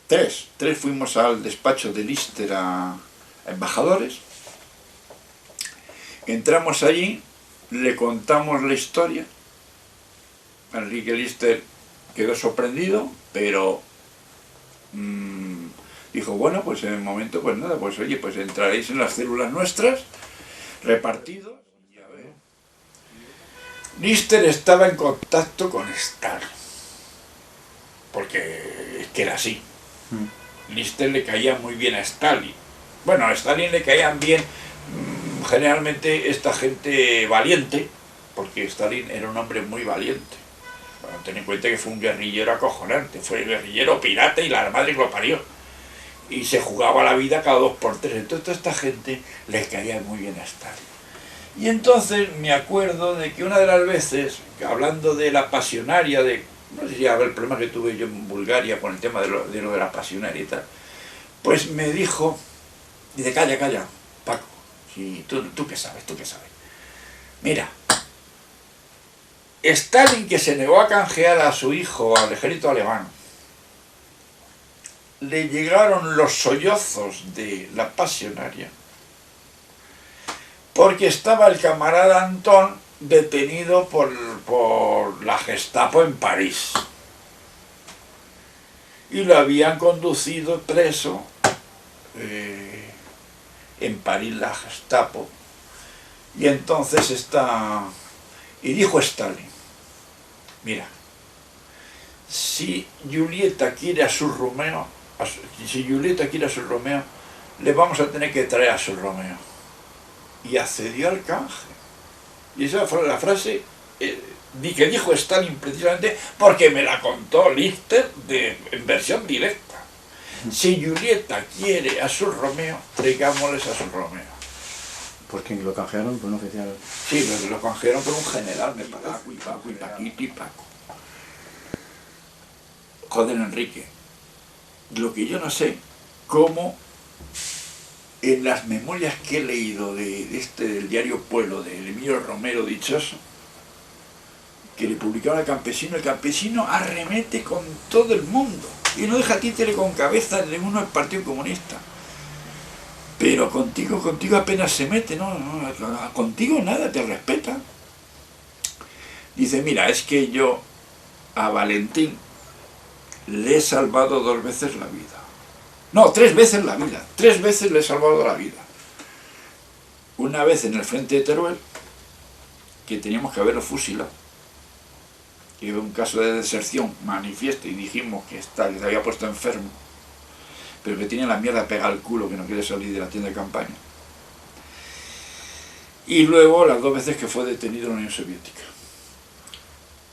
Speaker 1: tres fuimos al despacho de Lister a embajadores. Entramos allí, le contamos la historia. Enrique Lister quedó sorprendido, pero dijo, bueno, pues en el momento, pues nada, pues oye, pues entraréis en las células nuestras, repartidos. Ya ve. Lister estaba en contacto con Stalin, porque es que era así. Lister le caía muy bien a Stalin. Bueno, a Stalin le caían bien generalmente esta gente valiente, porque Stalin era un hombre muy valiente. Bueno, ten en cuenta que fue un guerrillero acojonante, fue guerrillero pirata y la madre que lo parió. y se jugaba la vida cada 2 por 3. Entonces toda esta gente les caía muy bien a Stalin. Y entonces me acuerdo de que una de las veces, hablando de la pasionaria, no sé si a ver el problema que tuve yo en Bulgaria con el tema de lo de la pasionaria y tal, pues me dijo, dice, calla, Paco, si tú qué sabes, mira, Stalin, que se negó a canjear a su hijo al ejército alemán, le llegaron los sollozos de la pasionaria porque estaba el camarada Antón detenido por la Gestapo en París y lo habían conducido preso en París la Gestapo. Y entonces y dijo Stalin, mira, si Julieta quiere a su Romeo, le vamos a tener que traer a su Romeo. Y accedió al canje. Y esa fue la frase que dijo Stalin precisamente porque me la contó Lister en versión directa. Si Julieta quiere a su Romeo, traigámosles a su Romeo.
Speaker 2: ¿Por quién lo canjearon? ¿Por un oficial?
Speaker 1: Sí, lo canjearon por un general, me parece. Paquito y Paco. Joder, Enrique. Lo que yo no sé, cómo en las memorias que he leído del diario Pueblo, de Emilio Romero Dichoso, que le publicaron al Campesino, el Campesino arremete con todo el mundo y no deja títere con cabeza de uno del Partido Comunista. Pero contigo apenas se mete, ¿no? Contigo nada, te respeta. Dice, mira, es que yo a Valentín le he salvado 2 veces la vida. No, 3 veces la vida. 3 veces le he salvado la vida. Una vez en el frente de Teruel, que teníamos que haberlo fusilado. Y hubo un caso de deserción manifiesto y dijimos que se había puesto enfermo, pero que tiene la mierda pegada al culo, que no quiere salir de la tienda de campaña. Y luego las 2 veces que fue detenido en la Unión Soviética.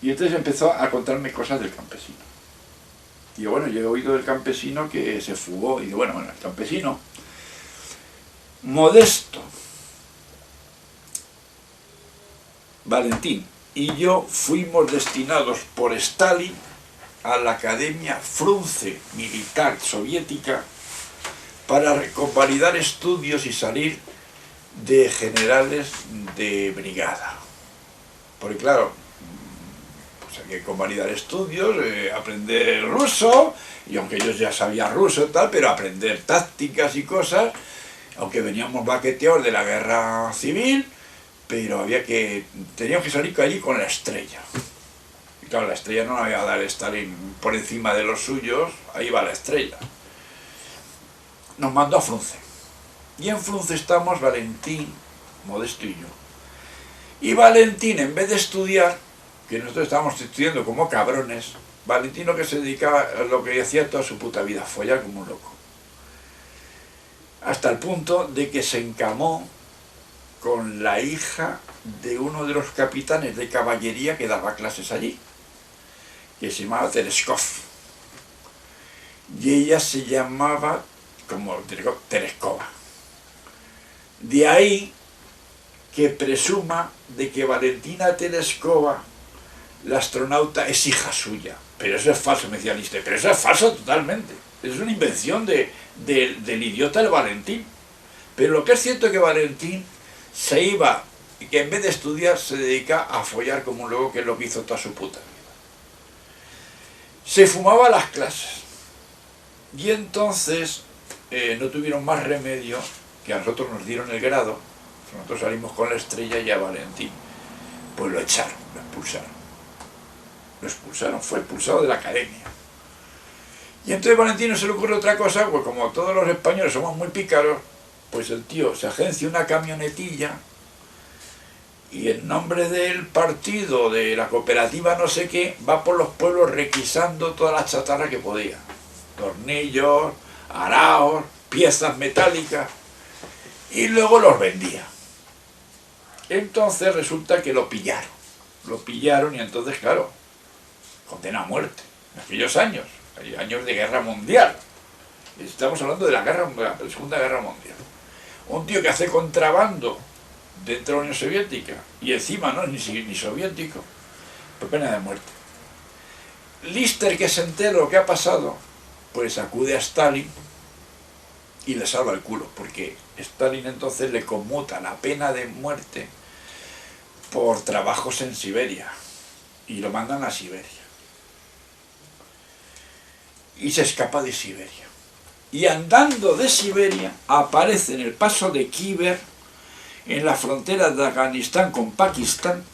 Speaker 1: Y entonces empezó a contarme cosas del Campesino. Y yo, bueno, yo he oído del Campesino que se fugó. Y digo, bueno, el Campesino, Modesto, Valentín y yo fuimos destinados por Stalin a la Academia Frunze Militar Soviética para convalidar estudios y salir de generales de brigada. Porque claro, pues hay que convalidar estudios, aprender ruso, y aunque yo ya sabía ruso y tal, pero aprender tácticas y cosas, aunque veníamos baqueteados de la guerra civil, pero teníamos que salir allí con la estrella. Y claro, la estrella no la iba a dar Stalin por encima de los suyos, ahí va la estrella. Nos mandó a Frunze. Y en Frunze estamos Valentín, Modesto y yo. Y Valentín, en vez de estudiar, que nosotros estábamos estudiando como cabrones, Valentín lo que se dedicaba, lo que hacía toda su puta vida, follar como un loco. Hasta el punto de que se encamó con la hija de uno de los capitanes de caballería que daba clases allí, que se llamaba Tereskov. Y ella se llamaba como Tereskova. De ahí que presuma de que Valentina Tereskova, la astronauta, es hija suya. Pero eso es falso, me decía Lister, pero eso es falso totalmente. Es una invención del idiota del Valentín. Pero lo que es cierto es que Valentín se iba, y que en vez de estudiar se dedica a follar como un loco, que es lo que hizo toda su puta vida. Se fumaba las clases. Y entonces no tuvieron más remedio que a nosotros nos dieron el grado. Nosotros salimos con la estrella y a Valentín pues lo echaron, lo expulsaron, fue expulsado de la academia. Y entonces a Valentín no se le ocurre otra cosa, pues como todos los españoles somos muy pícaros, pues el tío se agencia una camionetilla y en nombre del partido, de la cooperativa no sé qué, va por los pueblos requisando toda la chatarra que podía. Tornillos, araos, piezas metálicas, y luego los vendía. Entonces resulta que lo pillaron y entonces, claro, condena a muerte. En aquellos años de guerra mundial. Estamos hablando de la Segunda Guerra Mundial. Un tío que hace contrabando dentro de la Unión Soviética y encima no es ni soviético, pues pena de muerte. Lister, que se entera de lo que ha pasado, pues acude a Stalin y le salva el culo, porque Stalin entonces le conmuta la pena de muerte por trabajos en Siberia y lo mandan a Siberia. Y se escapa de Siberia. Y andando de Siberia aparece en el paso de Khyber, en la frontera de Afganistán con Pakistán,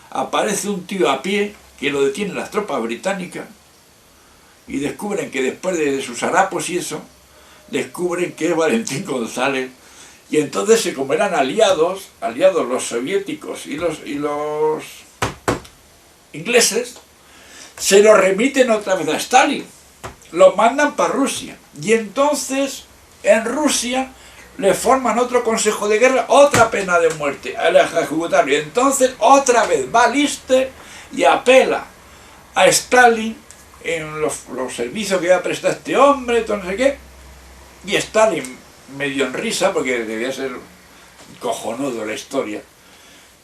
Speaker 1: aparece un tío a pie que lo detienen las tropas británicas y descubren que después de sus harapos y eso, descubren que es Valentín González, y entonces como eran aliados los soviéticos y los ingleses, se lo remiten otra vez a Stalin, lo mandan para Rusia, y entonces en Rusia le forman otro consejo de guerra, otra pena de muerte al ejecutarlo, y entonces otra vez va Lister y apela a Stalin en los servicios que iba a prestar este hombre, todo no sé qué, y Stalin, medio en risa, porque debía ser cojonudo la historia,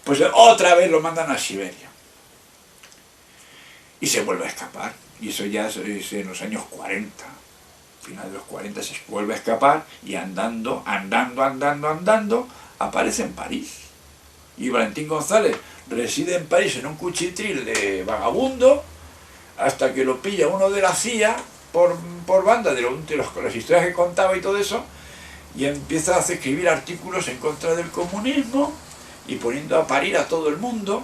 Speaker 1: pues otra vez lo mandan a Siberia. Y se vuelve a escapar, y eso ya es en los años 40, final de los 40 se vuelve a escapar, y andando, aparece en París. Y Valentín González reside en París en un cuchitril de vagabundo, hasta que lo pilla uno de la CIA por banda de las historias que contaba y todo eso, y empieza a escribir artículos en contra del comunismo y poniendo a parir a todo el mundo,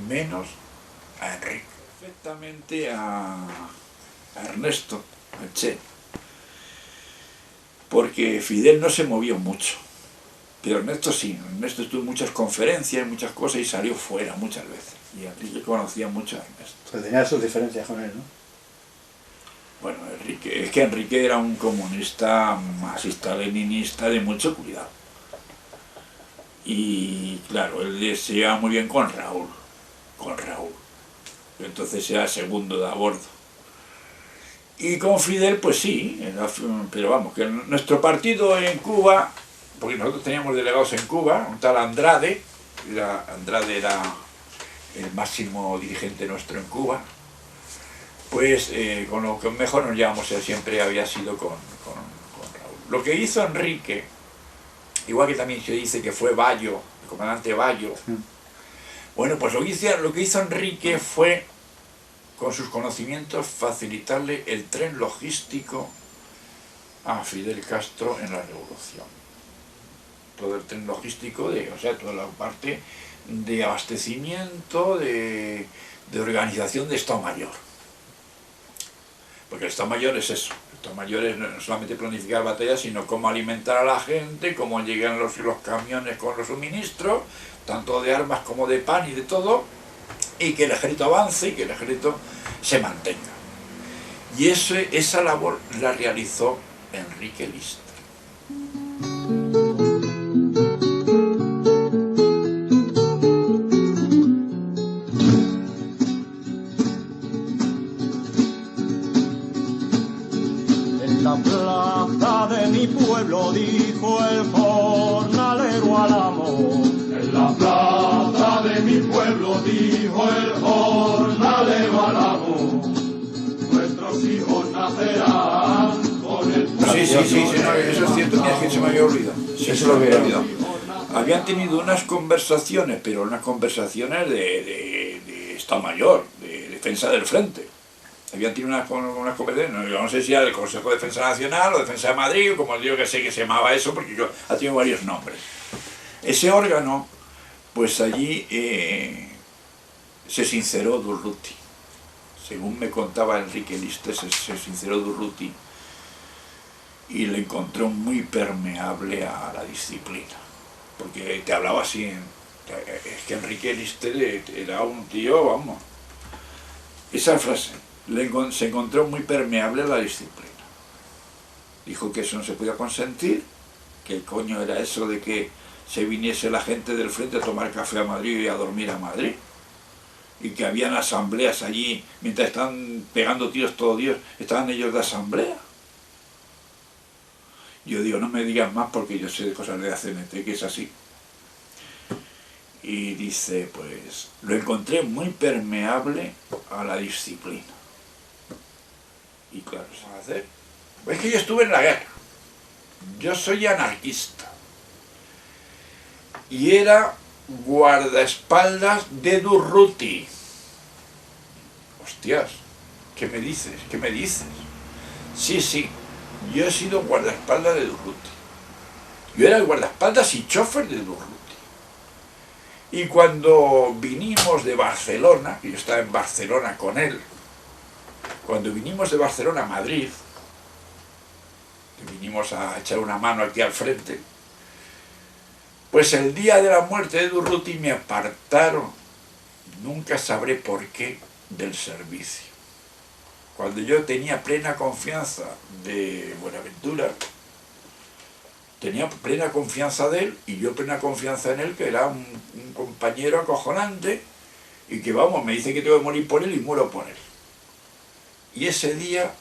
Speaker 1: menos a Enrique. Perfectamente a Ernesto, al Che, porque Fidel no se movió mucho, pero Ernesto sí. Ernesto estuvo en muchas conferencias, muchas cosas, y salió fuera muchas veces, y Enrique conocía mucho a Ernesto.
Speaker 2: Pues tenía sus diferencias con él, ¿no?
Speaker 1: Bueno, es que Enrique era un comunista marxista-leninista de mucho cuidado. Y claro, él se llevaba muy bien con Raúl. Entonces era segundo de a bordo. Y con Fidel, pues sí, pero vamos, que nuestro partido en Cuba, porque nosotros teníamos delegados en Cuba, un tal Andrade era el máximo dirigente nuestro en Cuba, pues con lo que mejor nos llevamos siempre había sido con Raúl. Lo que hizo Enrique, igual que también se dice que fue Bayo, el comandante Bayo, bueno, pues lo que hizo Enrique fue, con sus conocimientos, facilitarle el tren logístico a Fidel Castro en la revolución. Todo el tren logístico, o sea, toda la parte de abastecimiento, de organización de Estado Mayor. Porque el Estado Mayor es eso. El Estado Mayor es no solamente planificar batallas, sino cómo alimentar a la gente, cómo llegan los camiones con los suministros, tanto de armas como de pan y de todo, y que el ejército avance y que el ejército se mantenga. Y esa labor la realizó Enrique Lister.
Speaker 4: En la plaza de mi pueblo dijo el jornalero al amo. En la plaza de mi pueblo dijo el jornalero al amo. Nuestros hijos nacerán con el pueblo.
Speaker 1: Sí, no, eso es cierto, mira, que se me había olvidado. Sí,
Speaker 2: eso lo había olvidado.
Speaker 1: Habían tenido unas conversaciones, pero unas conversaciones de Estado Mayor, de defensa del frente. Habían tenido unas conversaciones, no sé si era el Consejo de Defensa Nacional o Defensa de Madrid, o como digo que sé que se llamaba eso, porque ha tenido varios nombres. Ese órgano, pues allí se sinceró Durruti. Según me contaba Enrique Lister, se sinceró Durruti y le encontró muy permeable a la disciplina. Porque te hablaba así, es que Enrique Lister era un tío, vamos. Esa frase, se encontró muy permeable a la disciplina. Dijo que eso no se podía consentir, que el coño era eso de que se viniese la gente del frente a tomar café a Madrid y a dormir a Madrid, y que habían asambleas allí, mientras estaban pegando tiros todo Dios, estaban ellos de asamblea, Yo digo, no me digan más porque yo sé de cosas de ACNT, que es así. Y dice, pues, lo encontré muy permeable a la disciplina. Y claro, ¿qué se va a hacer? Pues es que yo estuve en la guerra. Yo soy anarquista. Y era guardaespaldas de Durruti. Hostias, ¿qué me dices? ¿Qué me dices? Sí, sí, yo he sido guardaespaldas de Durruti. Yo era el guardaespaldas y chofer de Durruti. Y cuando vinimos de Barcelona, que yo estaba en Barcelona con él, cuando vinimos de Barcelona a Madrid, que vinimos a echar una mano aquí al frente, pues el día de la muerte de Durruti me apartaron, nunca sabré por qué, del servicio. Cuando yo tenía plena confianza de Buenaventura, tenía plena confianza de él y yo plena confianza en él, que era un compañero acojonante y que, vamos, me dice que tengo que morir por él y muero por él. Y ese día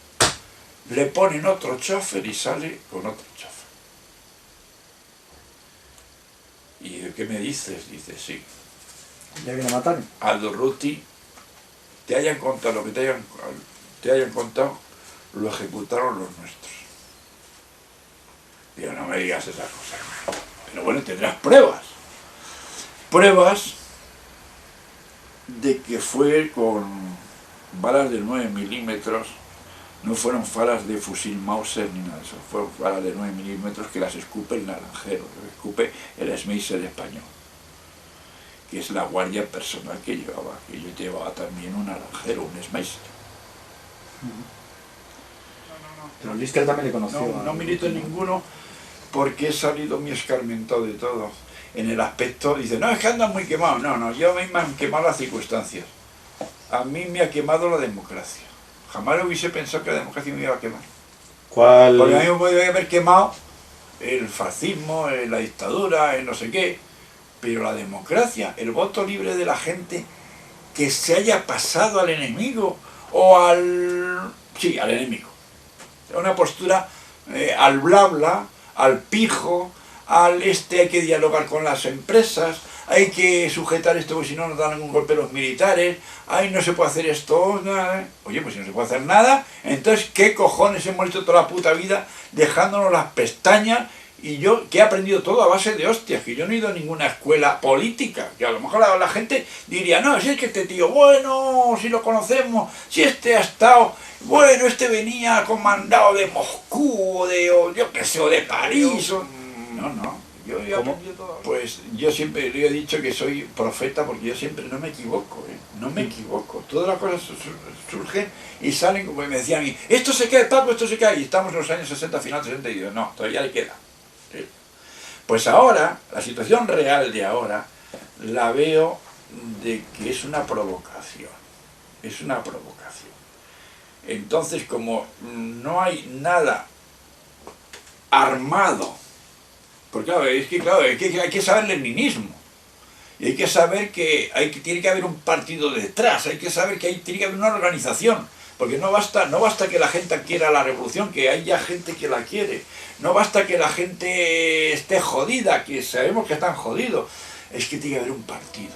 Speaker 1: le ponen otro chofer y sale con otro chofer. ¿Y de qué me dices? Dice, sí.
Speaker 2: ¿Ya viene a matar?
Speaker 1: A Durruti, te hayan contado lo que te hayan contado, lo ejecutaron los nuestros. Digo, no me digas esas cosas, hermano. Pero bueno, tendrás pruebas. Pruebas de que fue con balas de 9 milímetros, no fueron balas de fusil Mauser ni nada de eso, fueron balas de 9 milímetros que las escupe el naranjero, que escupe el Schmeisser español, que es la guardia personal que llevaba, que yo llevaba también un naranjero, un Schmeisser.
Speaker 2: Pero Lister también le conoció.
Speaker 1: No milito en ninguno porque he salido muy escarmentado de todo. En el aspecto, dice, no, es que andan muy quemados. No, yo a mí me han quemado las circunstancias. A mí me ha quemado la democracia. Jamás hubiese pensado que la democracia me iba a quemar.
Speaker 2: ¿Cuál?
Speaker 1: Porque a mí me podría haber quemado el fascismo, la dictadura, el no sé qué. Pero la democracia, el voto libre de la gente que se haya pasado al enemigo o al... sí, al enemigo. Una postura al bla bla, al pijo, al hay que dialogar con las empresas, hay que sujetar esto porque si no nos dan ningún golpe los militares, no se puede hacer esto, nada. Oye, pues si no se puede hacer nada, entonces ¿qué cojones hemos hecho toda la puta vida dejándonos las pestañas? Y yo, que he aprendido todo a base de hostias, que yo no he ido a ninguna escuela política, que a lo mejor la gente diría, no, si es que este tío, bueno, si lo conocemos, si este ha estado, bueno, este venía comandado de Moscú, o yo qué sé, o de París, o... No, yo he aprendido todo. Pues yo siempre le he dicho que soy profeta porque yo siempre no me equivoco, no me equivoco. Todas las cosas surgen y salen como me decían a mí, esto se cae, Paco, esto se cae, y estamos en los años 60, final 60, y digo, no, todavía le queda. ¿Sí? Pues ahora, la situación real de ahora, la veo de que es una provocación, es una provocación. Entonces, como no hay nada armado, porque claro, es que hay que saber leninismo, y hay que saber que tiene que haber un partido detrás, hay que saber que tiene que haber una organización, porque no basta que la gente quiera la revolución, que hay ya gente que la quiere, no basta que la gente esté jodida, que sabemos que están jodidos, es que tiene que haber un partido.